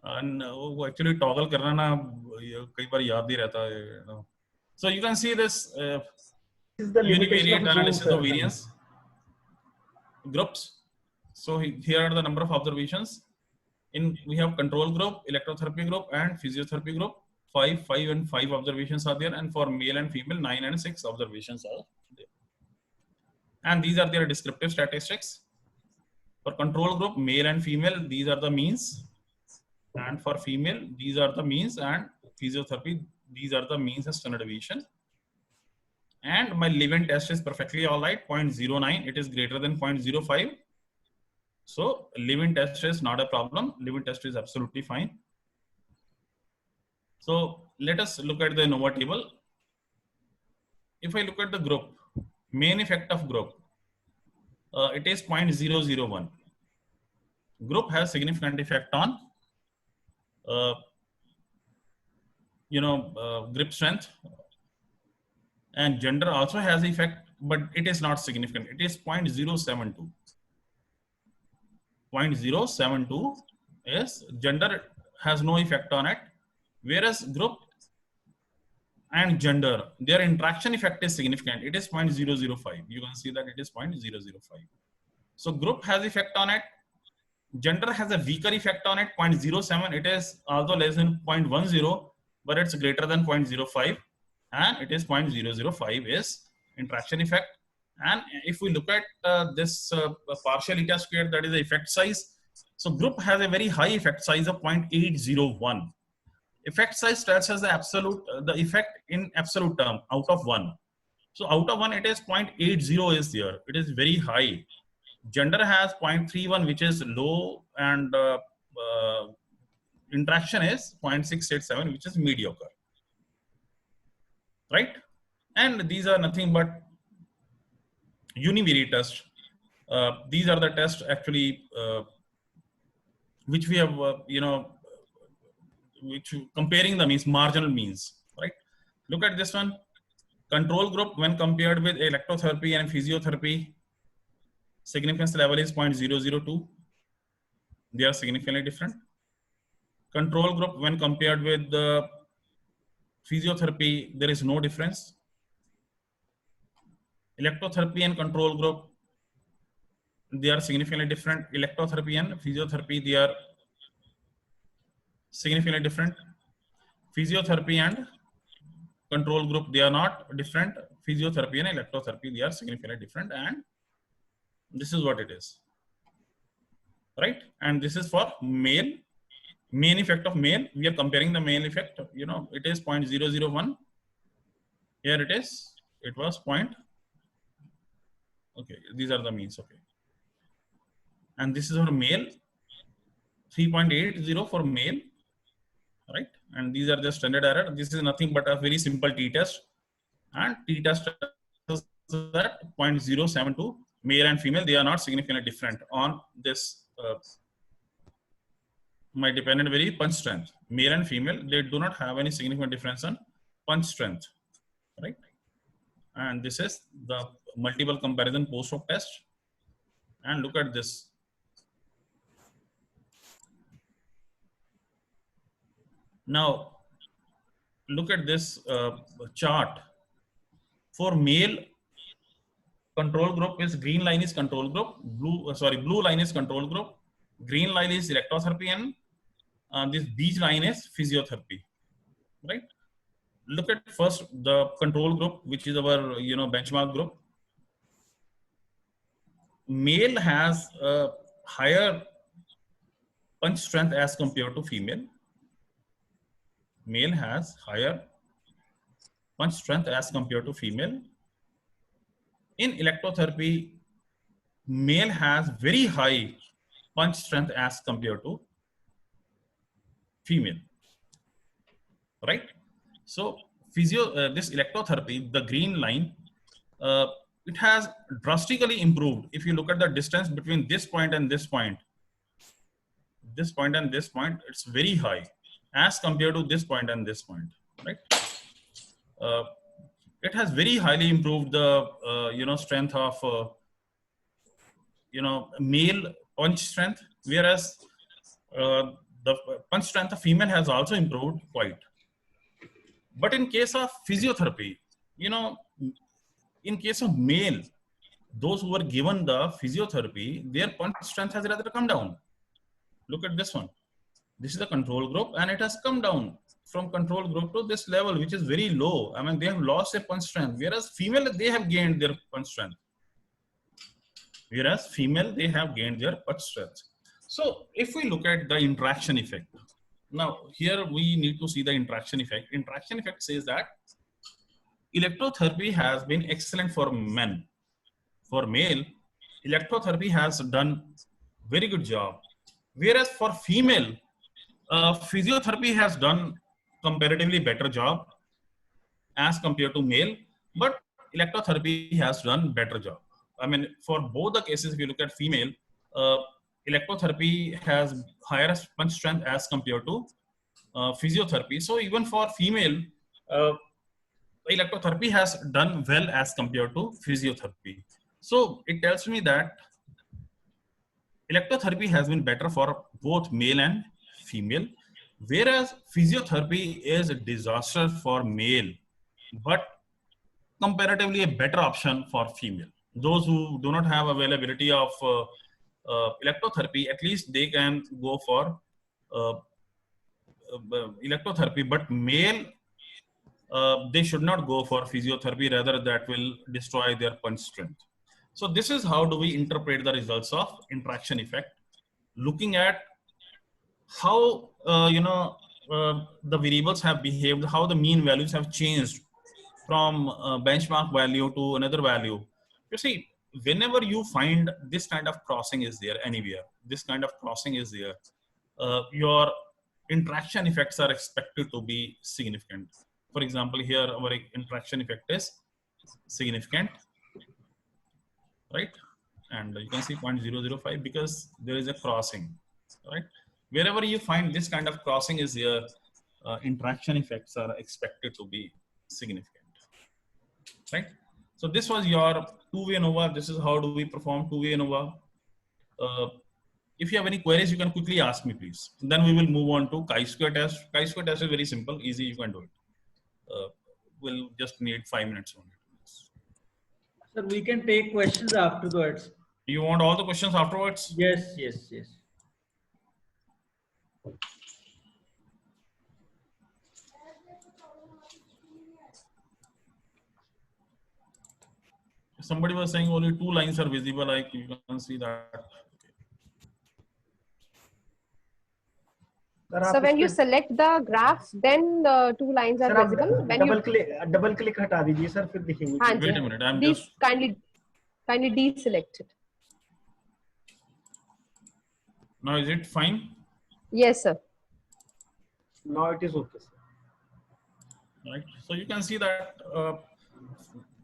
And वो actually toggle करना ना कई बार याद नहीं रहता है. So you can see this This is the limitation univariate of Zoom, analysis sir. of variance groups. So here are the number of observations. We have control group, electrotherapy group, and physiotherapy group. 5 and 5 observations are there, and for male and female 9 and 6 observations are there. And these are their descriptive statistics. For control group, male and female, these are the means, and for female, these are the means, and physiotherapy, these are the means and standard deviation. And my Levin test is perfectly all right, 0.09, it is greater than 0.05. So Levin test is not a problem. Levin test is absolutely fine. So let us look at the ANOVA table. If I look at the group, main effect of group, it is 0.001. Group has significant effect on, grip strength, and gender also has effect, but it is not significant. It is 0.072. 0.072 is gender has no effect on it, whereas group and gender, their interaction effect is significant. It is 0.005. You can see that it is 0.005. So group has effect on it. Gender has a weaker effect on it, 0.07. It is also less than 0.10, but it's greater than 0.05. And it is 0.005 is interaction effect. And if we look at this partial eta squared, that is the effect size. So group has a very high effect size of 0.801. Effect size tells us the absolute, the effect in absolute term out of 1. So out of 1, it is 0.80 is there. It is very high. Gender has 0.31, which is low, and interaction is 0.687, which is mediocre. Right? And these are nothing but univariate tests. These are the tests actually which we have, which comparing the means, marginal means, right? Look at this one. Control group when compared with electrotherapy and physiotherapy, significance level is 0.002. They are significantly different. Control group when compared with the physiotherapy, there is no difference. Electrotherapy and control group, they are significantly different. Electrotherapy and physiotherapy, they are significantly different. Physiotherapy and control group, they are not different. Physiotherapy and electrotherapy, they are significantly different. And this is what it is, right? And this is for male. Main effect of male, we are comparing the male effect, it is 0.001. Here it is, it was okay, these are the means, okay. And this is for male, 3.80 for male, right? And these are the standard error. This is nothing but a very simple t-test. And t-test is that 0.072, male and female, they are not significantly different on this my dependent variable punch strength. Male and female, they do not have any significant difference on punch strength, right? And this is the multiple comparison post-hoc test. And look at this. Now, look at this chart. For male, control group is green line is control group, blue line is control group, green line is electrotherapy, and this beige line is physiotherapy, right? Look at first the control group, which is our benchmark group. Male has a higher punch strength as compared to female. Male has higher punch strength as compared to female. In electrotherapy, male has very high punch strength as compared to female, right? So this electrotherapy, the green line, it has drastically improved. If you look at the distance between this point and this point, it's very high as compared to this point and this point, right? It has very highly improved the strength of male punch strength, whereas the punch strength of female has also improved quite. But in case of physiotherapy, you know, in case of male, those who were given the physiotherapy, their punch strength has rather come down. Look at this one. This is the control group, and it has come down from control group to this level, which is very low. I mean, they have lost their punch strength, whereas female, they have gained their punch strength. Whereas female, they have gained their punch strength. So if we look at the interaction effect, now here we need to see the interaction effect. Interaction effect says that electrotherapy has been excellent for men. For male, electrotherapy has done very good job. Whereas for female, physiotherapy has done comparatively better job as compared to male, but electrotherapy has done better job. I mean, for both the cases, if you look at female, electrotherapy has higher punch strength as compared to physiotherapy. So even for female, electrotherapy has done well as compared to physiotherapy. So it tells me that electrotherapy has been better for both male and female, whereas physiotherapy is a disaster for male, but comparatively a better option for female. Those who do not have availability of electrotherapy, at least they can go for electrotherapy, but male, they should not go for physiotherapy, rather that will destroy their punch strength. So this is how do we interpret the results of interaction effect, looking at how the variables have behaved, how the mean values have changed from benchmark value to another value. You see, whenever you find this kind of crossing is there anywhere, this kind of crossing is there, your interaction effects are expected to be significant. For example, here our interaction effect is significant, right? And you can see 0.005 because there is a crossing, right? Wherever you find this kind of crossing is there, interaction effects are expected to be significant, right? So this was your two-way ANOVA. This is how do we perform two-way ANOVA. If you have any queries, you can quickly ask me, please. Then we will move on to chi-square test. Chi-square test is very simple, easy, you can do it. We'll just need 5 minutes only. Sir, we can take questions afterwards. You want all the questions afterwards? Yes, yes, yes. Somebody was saying only 2 lines are visible, like you can see that. So when you select the graph, then the 2 lines are Sir, visible. When double click हटा दीजिए sir, फिर दिखेंगे. हाँ जी, Wait a minute, I'm please just kindly deselect it. now. Is it fine? Yes, sir. Now it is okay, sir. Right. So you can see that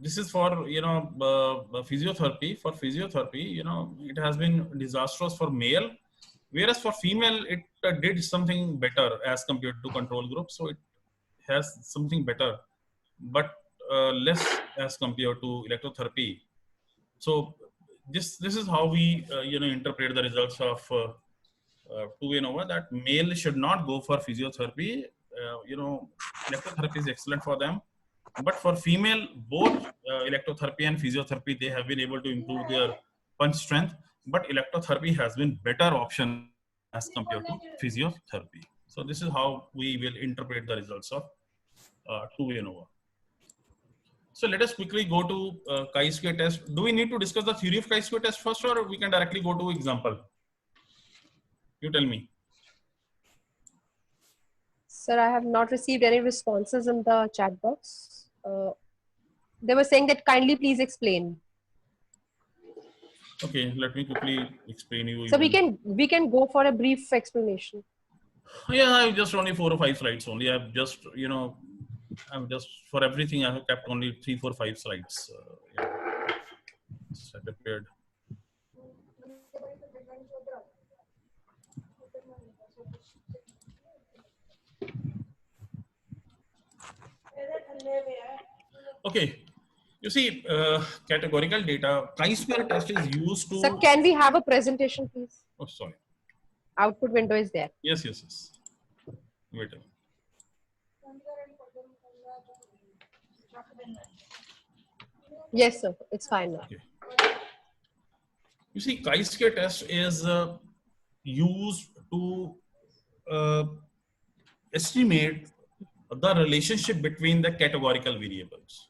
this is for physiotherapy. For physiotherapy, it has been disastrous for male, whereas for female it did something better as compared to control group. So it has something better, but less as compared to electrotherapy. So this is how we interpret the results of two-way ANOVA, that male should not go for physiotherapy. Electrotherapy is excellent for them, but for female, both electrotherapy and physiotherapy, they have been able to improve their punch strength, but electrotherapy has been better option as compared to physiotherapy. So this is how we will interpret the results of two-way ANOVA. So let us quickly go to chi-square test. Do we need to discuss the theory of chi-square test first, or we can directly go to example? You tell me. Sir, I have not received any responses in the chat box. They were saying that kindly please explain. Okay, let me quickly explain you. So we can go for a brief explanation. Yeah, I just only 4 or 5 slides only. I've just I'm just for everything I have kept only 3, 4, 5 slides. I prepared. Okay, you see, categorical data, chi-square test is used to. Sir, can we have a presentation, please? Oh, sorry. Output window is there. Yes, yes, yes. Wait a minute. Yes, sir. It's fine now. Okay. You see, chi-square test is used to estimate the relationship between the categorical variables.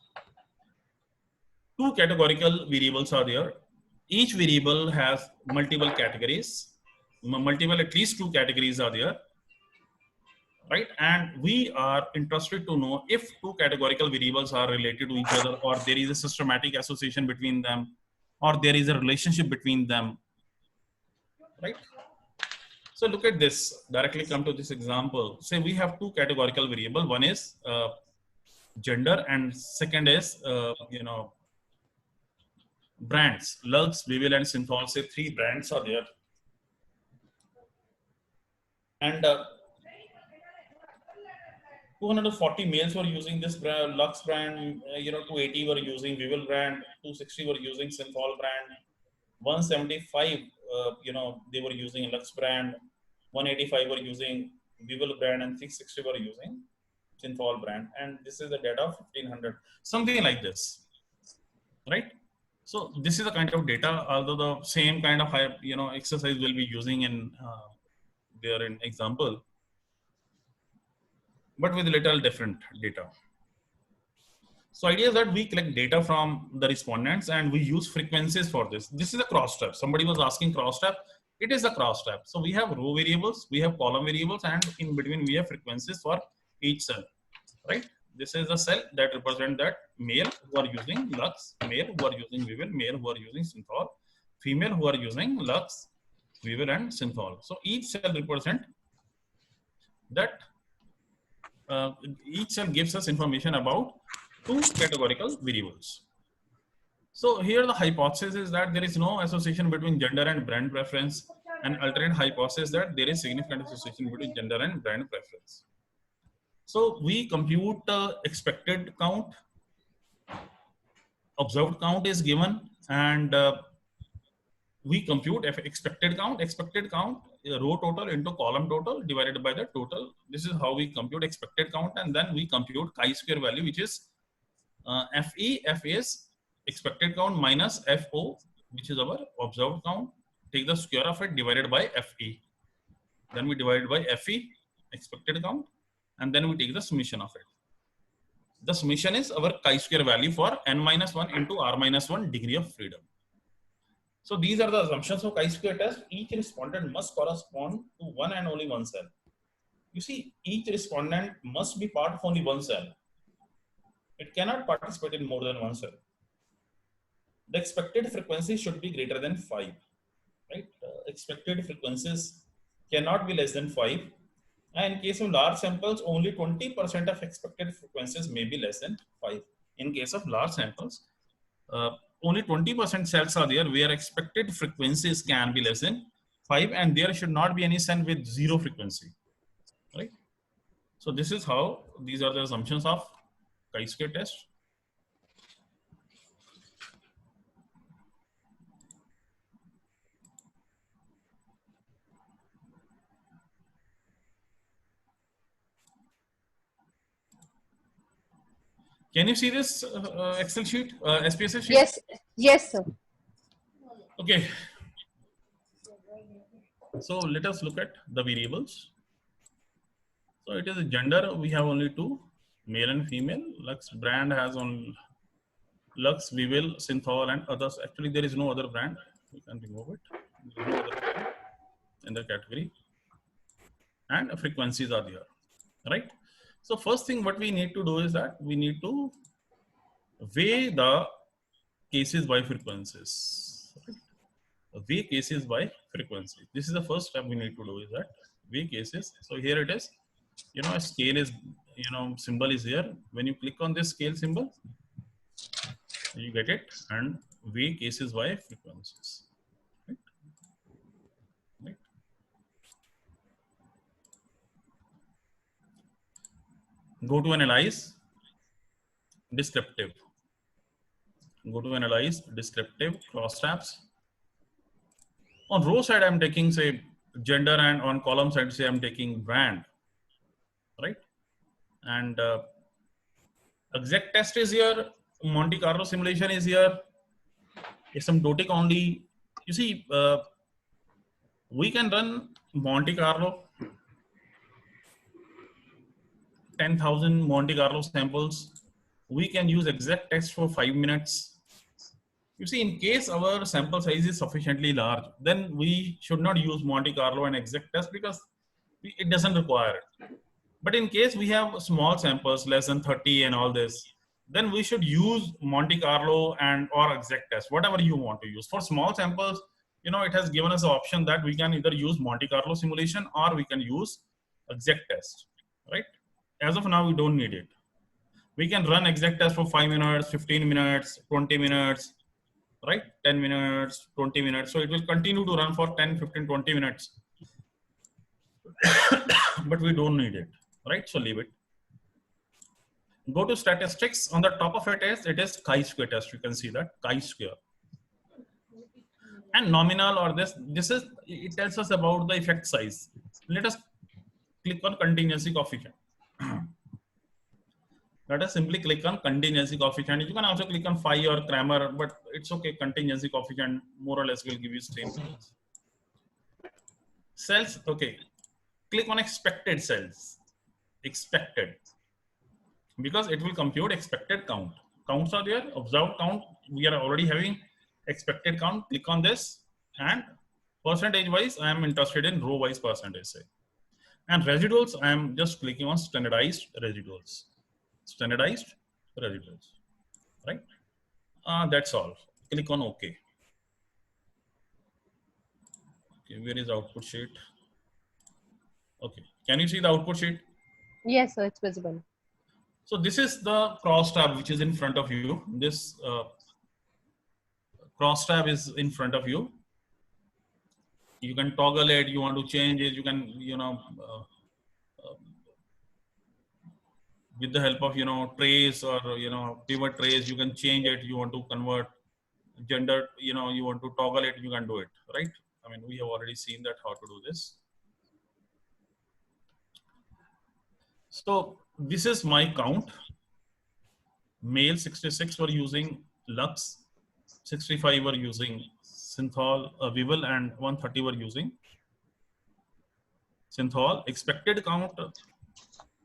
Two categorical variables are there. Each variable has multiple categories. At least two categories are there, right? And we are interested to know if two categorical variables are related to each other, or there is a systematic association between them, or there is a relationship between them, right? So look at this, directly come to this example. Say we have two categorical variable. One is gender, and second is, brands. Lux, Vival, and Synthol. Say three brands are there. And 240 males were using this brand, Lux brand, 280 were using Vival brand, 260 were using Synthol brand, 175, they were using Lux brand, 185 were using Vival brand, and 360 were using Synthol brand. And this is the data of 1500, something like this, right? So this is the kind of data, although the same kind of exercise will be using in there in example, but with a little different data. So idea is that we collect data from the respondents and we use frequencies for this. This is a cross step. Somebody was asking cross step. It is a cross step. So we have row variables, we have column variables, and in between we have frequencies for each cell, right? This is a cell that represents that male who are using Lux, male who are using Vival, male who are using Synthol, female who are using Lux, Vival, and Synthol. So each cell represent that. Each cell gives us information about two categorical variables. So here the hypothesis is that there is no association between gender and brand preference, and alternate hypothesis that there is significant association between gender and brand preference. So we compute expected count, observed count is given, and we compute expected count, row total into column total divided by the total. This is how we compute expected count, and then we compute chi-square value, which is FE. F is expected count minus FO, which is our observed count. Take the square of it divided by FE. Then we divide it by FE, expected count, and then we take the summation of it. The summation is our chi-square value for n-1 into r-1 degree of freedom. So these are the assumptions of chi-square test. Each respondent must correspond to one and only one cell. You see, each respondent must be part of only one cell. It cannot participate in more than one cell. The expected frequency should be greater than 5, right? Expected frequencies cannot be less than 5. And in case of large samples, only 20% of expected frequencies may be less than 5. In case of large samples, only 20% cells are there where expected frequencies can be less than 5, and there should not be any cell with 0 frequency, right? So this is how, these are the assumptions of chi-square test. Can you see this Excel sheet, SPSS sheet? Yes, yes, sir. Okay. So let us look at the variables. So it is a gender. We have only two, male and female. Lux brand has on Lux, Vival, Synthol, and others. Actually, there is no other brand. We can remove it. There is no other brand in the category. And frequencies are there, right? So first thing what we need to do is that we need to weigh the cases by frequencies. Right? Weigh cases by frequency. This is the first step we need to do, is that weigh cases. So here it is, a scale is, symbol is here. When you click on this scale symbol, you get it, and weigh cases by frequencies. Right? Right? Go to analyze, descriptive. Go to analyze, descriptive, cross tabs. On row side, I'm taking, say, gender, and on column side say I'm taking brand, right? And exact test is here, Monte Carlo simulation is here, asymptotic only. You see, we can run Monte Carlo, 10,000 Monte Carlo samples. We can use exact test for 5 minutes. You see, in case our sample size is sufficiently large, then we should not use Monte Carlo and exact test because it doesn't require it. But in case we have small samples, less than 30 and all this, then we should use Monte Carlo and or exact test, whatever you want to use. For small samples, you know, it has given us the option that we can either use Monte Carlo simulation or we can use exact test, right? As of now, we don't need it. We can run exact test for 5 minutes, 15 minutes, 20 minutes, right? 10 minutes, 20 minutes. So it will continue to run for 10, 15, 20 minutes. But we don't need it, right? So leave it. Go to statistics. On the top of it is chi-square test. You can see that chi-square. And nominal or this is, it tells us about the effect size. Let us click on contingency coefficient. Let us simply click on contingency coefficient. You can also click on phi or Kramer, but it's okay. Contingency coefficient more or less will give you same things. Cells, okay. Click on expected cells. Expected. Because it will compute expected count. Counts are there, observed count. We are already having expected count. Click on this, and percentage wise, I am interested in row wise percentage, say. And residuals, I am just clicking on standardized residuals. Standardized residuals, right? That's all. Click on OK. Okay, where is output sheet? Okay, can you see the output sheet? Yes, sir, it's visible. So this is the cross tab which is in front of you. This cross tab is in front of you. You can toggle it. You want to change it. You can, you know, with the help of, you know, trace or, you know, pivot trace, you can change it. You want to convert gender, you know, you want to toggle it, you can do it, right? I mean, we have already seen that how to do this. So this is my count. Male 66 were using Lux, 65 were using Synthol, Vival, and 130 were using Synthol. Expected count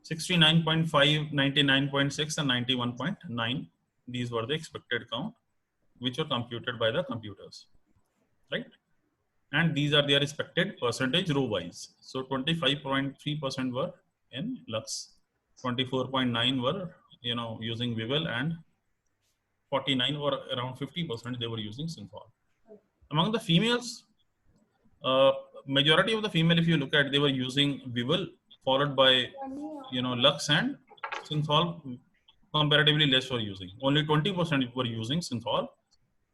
69.5, 99.6, and 91.9. These were the expected count, which were computed by the computers, right? And these are their expected percentage row wise. So 25.3% were in Lux, 24.9 were, you know, using Vival, and 49 or around 50% they were using Synthol. Among the females, majority of the female, if you look at, they were using Vival, followed by, you know, Lux, and Synthol comparatively less were using. Only 20% were using Synthol,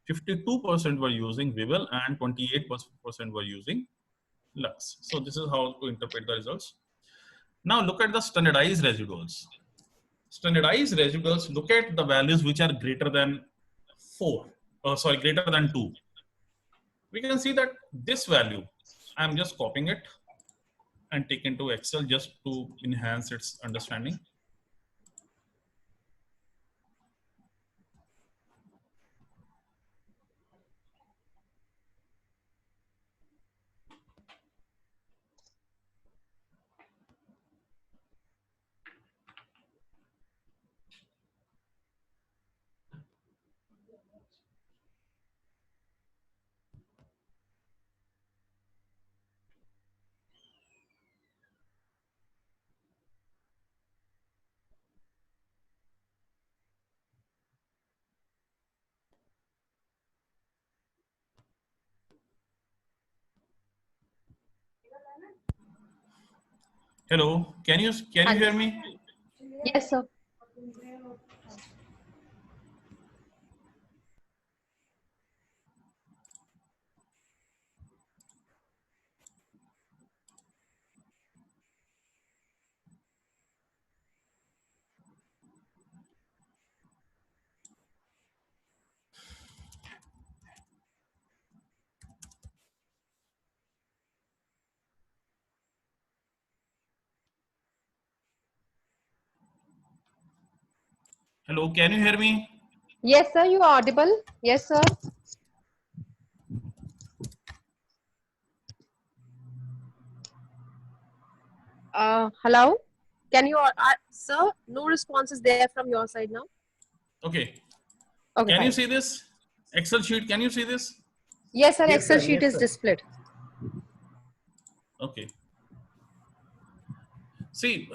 52% were using Vival, and 28% were using Lux. So this is how to interpret the results. Now look at the standardized residuals. Standardized residuals, look at the values which are greater than 4, greater than 2. We can see that this value, I'm just copying it and taking to Excel just to enhance its understanding. Hello, can you hear me? Yes, sir. Hello, can you hear me? Yes, sir, you are audible. Yes, sir. Hello? Can you, sir, no response is there from your side now? Okay. Okay, Can you fine. see this Excel sheet? Can you see this? Yes, sir, Yes, Excel sir. sheet Yes, is sir. displayed. Okay. See,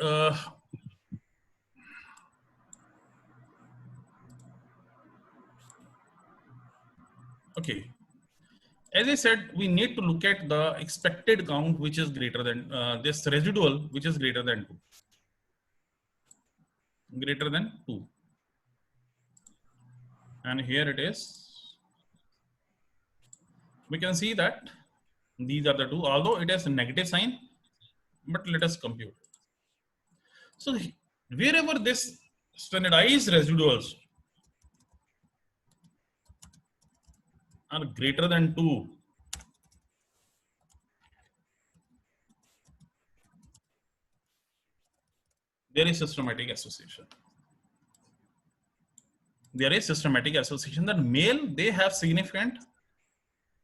okay. As I said, we need to look at the expected count, which is greater than this residual, which is greater than 2. Greater than 2. And here it is. We can see that these are the two, although it has a negative sign, but let us compute. So wherever this standardized residuals are greater than 2, there is systematic association. There is systematic association that male, they have significant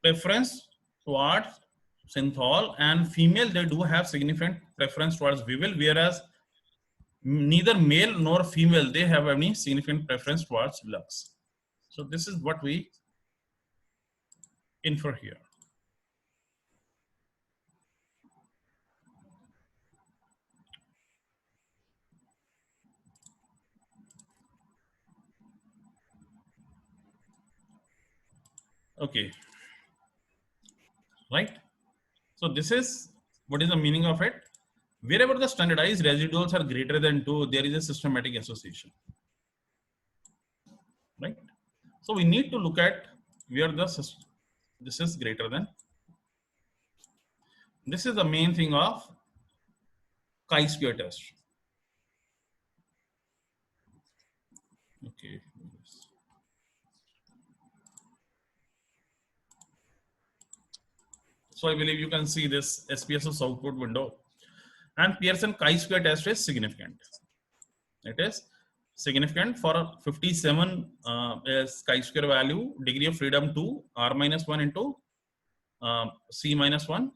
preference towards synthol, and female, they do have significant preference towards Weevil, whereas neither male nor female, they have any significant preference towards Lux. So this is what we infer here. Okay, right? So this is what is the meaning of it. Wherever the standardized residuals are greater than 2, there is a systematic association, right? So we need to look at where this is greater than. This is the main thing of chi-square test. Okay. So I believe you can see this SPSS output window, and Pearson chi-square test is significant. It is significant for 57 is chi-square value, degree of freedom 2, R minus 1 into C minus 1.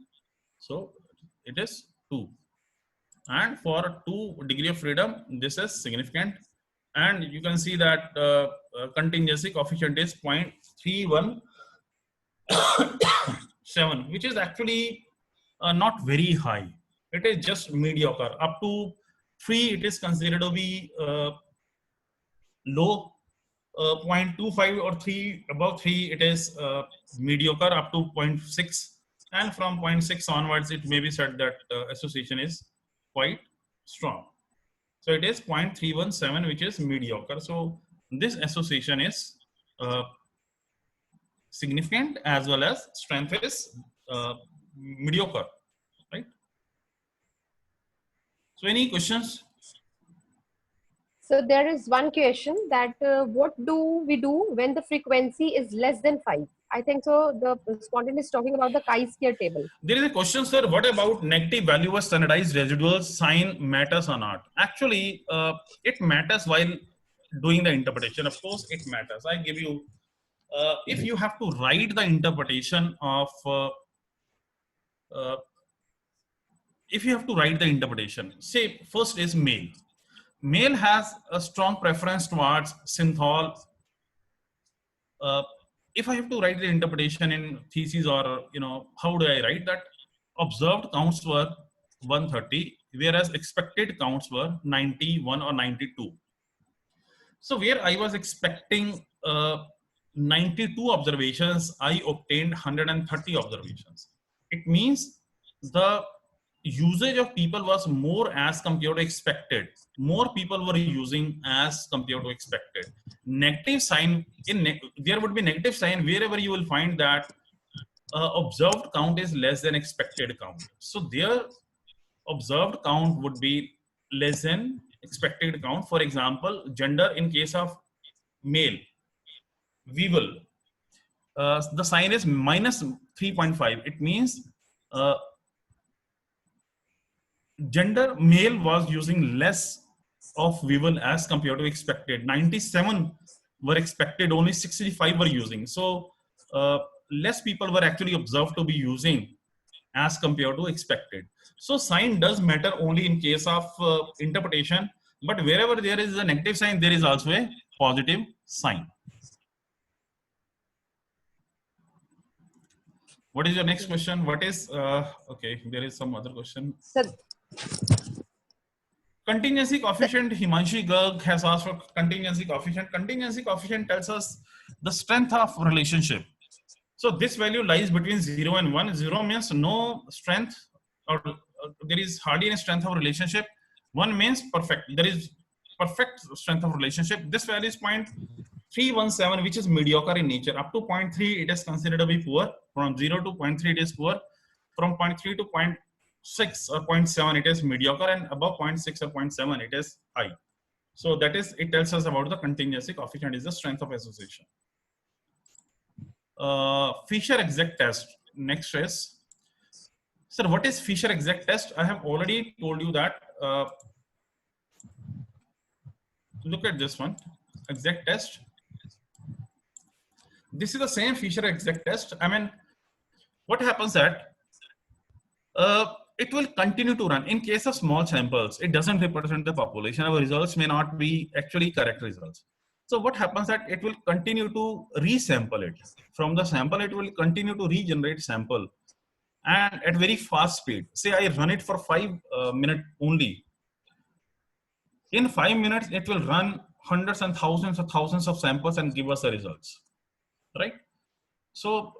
So it is 2. And for 2 degree of freedom, this is significant. And you can see that contingency coefficient is 0.317, which is actually not very high. It is just mediocre. Up to 3, it is considered to be low. 0.25 or 3, above 3, it is mediocre, up to 0.6. And from 0.6 onwards, it may be said that association is quite strong. So it is 0.317, which is mediocre. So this association is significant, as well as strength is mediocre, right? So any questions? So there is one question that what do we do when the frequency is less than 5? I think so. The respondent is talking about the chi-square table. There is a question, sir. What about negative value of standardized residuals? Sign matters or not? Actually, it matters while doing the interpretation. Of course, it matters. I give you, if you have to write the interpretation of, say first is male. Male has a strong preference towards synthol. If I have to write the interpretation in thesis, or how do I write that? Observed counts were 130, whereas expected counts were 91 or 92. So where I was expecting 92 observations, I obtained 130 observations. It means the usage of people was more as compared to expected. More people were using as compared to expected. Negative sign, there would be negative sign wherever you will find that observed count is less than expected count. So their observed count would be less than expected count. For example, gender in case of male, Weevil, the sign is minus 3.5. It means gender male was using less of viewable as compared to expected. 97 were expected, only 65 were using. So less people were actually observed to be using as compared to expected. So sign does matter only in case of interpretation, but wherever there is a negative sign, there is also a positive sign. What is your next question? What is, okay, there is some other question. So, Contingency coefficient, Himanshi Garg has asked for contingency coefficient. Contingency coefficient tells us the strength of relationship. So this value lies between 0 and 1. 0 means no strength, or there is hardly any strength of relationship. 1 means perfect. There is perfect strength of relationship. This value is 0.317, which is mediocre in nature. Up to 0.3, it is considered to be poor. From 0 to 0.3, it is poor. From 0.3 to 0.6 or 0.7, it is mediocre, and above 0.6 or 0.7, it is high. So that is, it tells us about the contingency coefficient is the strength of association. Fisher exact test. Next is, sir, what is Fisher exact test? I have already told you that. Look at this one, exact test. This is the same Fisher exact test. I mean, what happens that it will continue to run in case of small samples. It doesn't represent the population. Our results may not be actually correct results. So what happens that it will continue to resample it. From the sample, it will continue to regenerate sample, and at very fast speed. Say I run it for 5 minutes only. In 5 minutes, it will run hundreds and thousands of samples and give us the results, right? So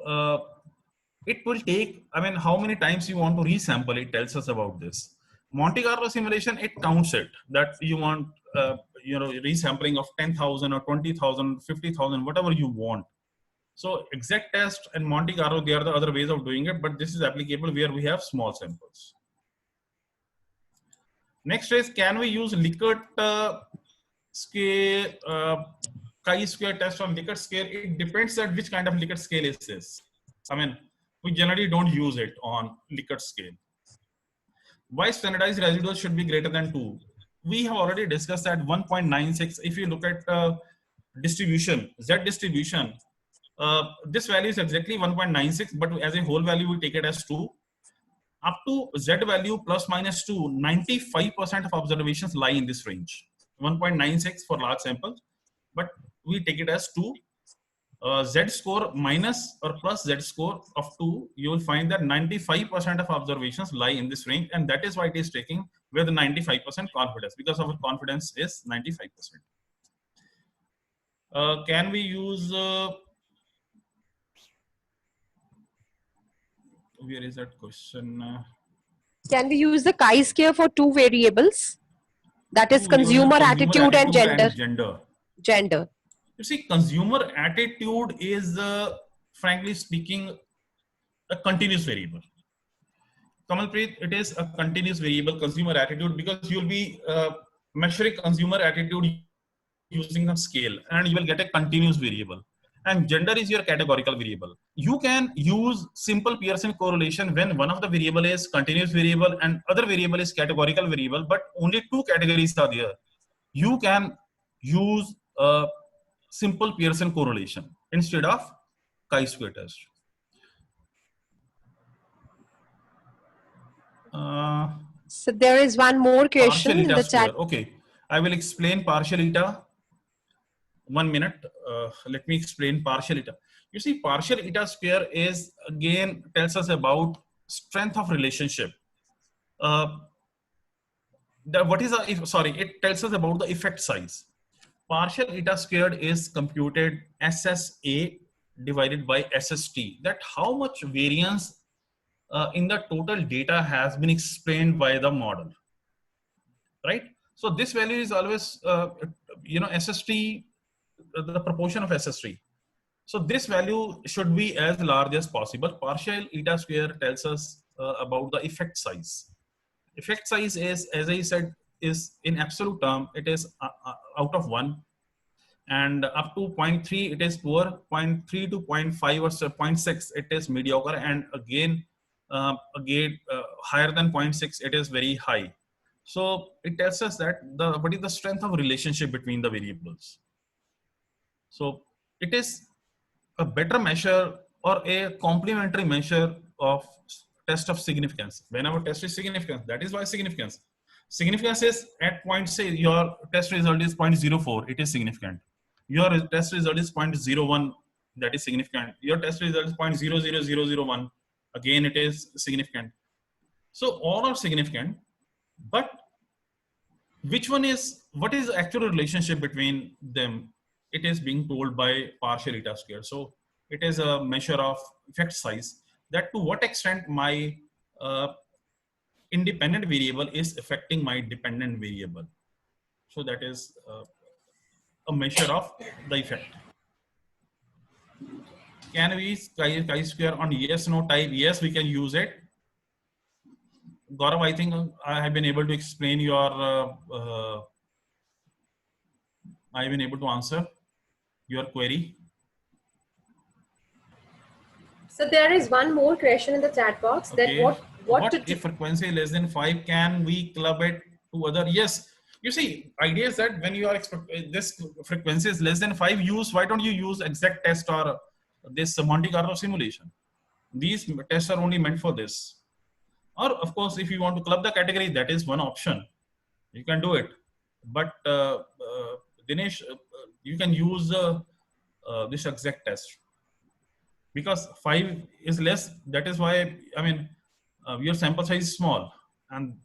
it will take, I mean, how many times you want to resample, it tells us about this. Monte Carlo simulation, it counts it, that you want, resampling of 10,000 or 20,000, 50,000, whatever you want. So exact test and Monte Carlo, they are the other ways of doing it, but this is applicable where we have small samples. Next is, can we use Likert scale, chi-square test on Likert scale? It depends on which kind of Likert scale is this. I mean, we generally don't use it on Likert scale. Why standardized residuals should be greater than 2? We have already discussed that 1.96. If you look at distribution, Z distribution, this value is exactly 1.96, but as a whole value, we take it as 2. Up to Z value plus minus 2, 95% of observations lie in this range. 1.96 for large samples, but we take it as 2. Z score minus or plus Z score of 2, you will find that 95% of observations lie in this range, and that is why it is taking with 95% confidence, because our confidence is 95%. Can we use, where is that question? can we use the chi-square for 2 variables? That is consumer attitude and gender. Gender. You see, consumer attitude is, frankly speaking, a continuous variable. Kamalpreet, it is a continuous variable, consumer attitude, because you will be measuring consumer attitude using a scale, and you will get a continuous variable. And gender is your categorical variable. You can use simple Pearson correlation when one of the variable is continuous variable and other variable is categorical variable, but only 2 categories are there. You can use simple Pearson correlation instead of chi-square test. So there is one more question in the chat. Okay, I will explain partial eta. 1 minute. Let me explain partial eta. You see, partial eta square is again tells us about strength of relationship. It tells us about the effect size. Partial eta squared is computed SSA divided by SST. That how much variance in the total data has been explained by the model, right? So this value is always, SST, the proportion of SST. So this value should be as large as possible. Partial eta square tells us about the effect size. Effect size is, as I said, is in absolute term, it is out of 1. And up to 0.3, it is poor. 0.3 to 0.5 or 0.6, it is mediocre. And again, higher than 0.6, it is very high. So it tells us that what is the strength of relationship between the variables. So it is a better measure or a complementary measure of test of significance. Whenever test is significant, that is why significance. Significance is at point, say your test result is 0.04, it is significant. Your test result is 0.01, that is significant. Your test result is 0.00001, again it is significant. So all are significant, but which one is, what is the actual relationship between them? It is being told by partial eta square. So it is a measure of effect size, that to what extent my independent variable is affecting my dependent variable. So that is a measure of the effect. Can we chi-square on yes, no type? Yes, we can use it. Gaurav, I think I have been able to explain your, I have been able to answer your query. So there is one more question in the chat box, Okay. that what to do. If frequency less than 5, can we club it to other? Yes. You see, idea is that when you are this frequency is less than 5, why don't you use exact test or this Monte Carlo simulation? These tests are only meant for this. Or of course, if you want to club the category, that is one option. You can do it. But Dinesh, you can use this exact test. Because 5 is less, that is why, I mean, your sample size is small. And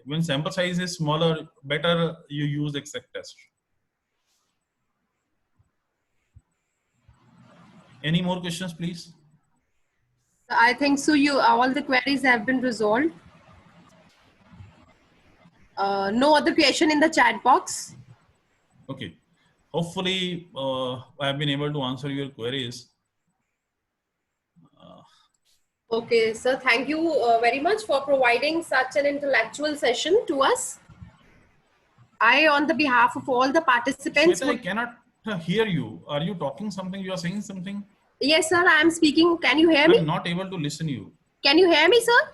when sample size is smaller, better you use exact test. Any more questions, please? I think so. All the queries have been resolved. No other question in the chat box. Okay. Hopefully, I have been able to answer your queries. Okay, sir. Thank you very much for providing such an intellectual session to us. I, on the behalf of all the participants, Shweta, I cannot hear you. Are you talking something? You are saying something? Yes, sir. I am speaking. Can you hear me? I'm not able to listen to you. Can you hear me, sir?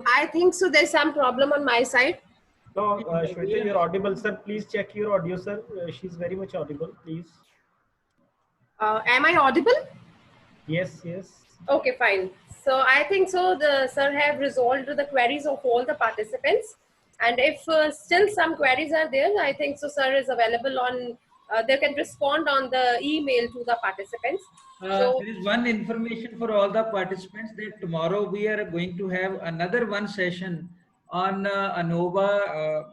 I think so. There's some problem on my side. No, Shweta, you're audible, sir. Please check your audio, sir. She's very much audible, please. Am I audible? Yes, yes. Okay, fine. So I think so. The sir have resolved the queries of all the participants. And if still some queries are there, I think so sir is available on, they can respond on the email to the participants. There is one information for all the participants that tomorrow we are going to have another one session on ANOVA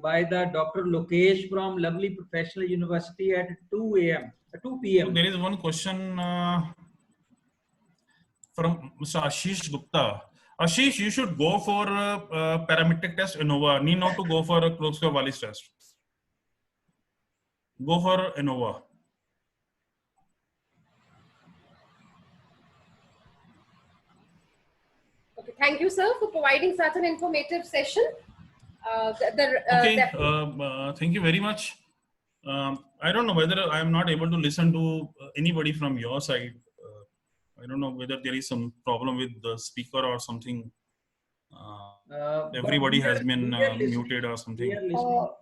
by the Dr. Lokesh from Lovely Professional University at 2 p.m. So there is one question from Mr. Ashish Gupta. Ashish, you should go for parametric test ANOVA. Need not to go for a Krokes-Wallis test. Go for ANOVA. Okay, thank you, sir, for providing such an informative session. Thank you very much. I don't know whether I am not able to listen to anybody from your side. I don't know whether there is some problem with the speaker or something. Everybody has been muted or something.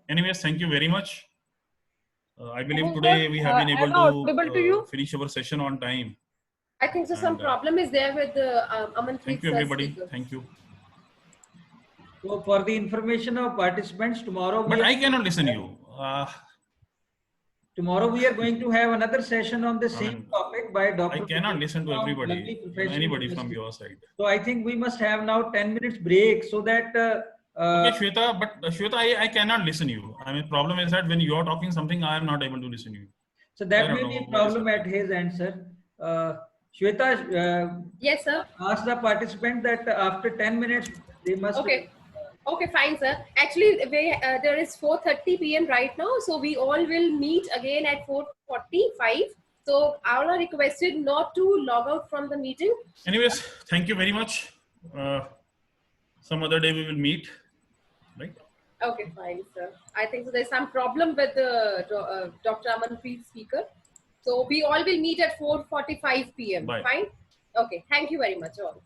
Anyways, thank you very much. I believe today we have been able to finish our session on time. I think so some problem is there with the Amanpreet. Thank you, everybody. Speaker. Thank you. So for the information of participants, tomorrow But I cannot listen to you. Tomorrow we are going to have another session on the same topic by Dr. I cannot listen to everybody, anybody from your side. So I think we must have now 10 minutes break so that. Okay, Shweta, but Shweta, I cannot listen to you. I mean, problem is that when you are talking something, I am not able to listen to you. So that may be a problem at his end, sir. Shweta, yes, sir. Ask the participant that after 10 minutes they must. Okay. Okay, fine, sir. Actually, there is 4:30 p.m. right now, so we all will meet again at 4:45. So all are requested not to log out from the meeting. Anyways, thank you very much. Some other day we will meet, right? Okay, fine, sir. I think so there's some problem with the Dr. Amanpreet speaker. So we all will meet at 4:45 p.m. Bye. Fine? Okay, thank you very much all.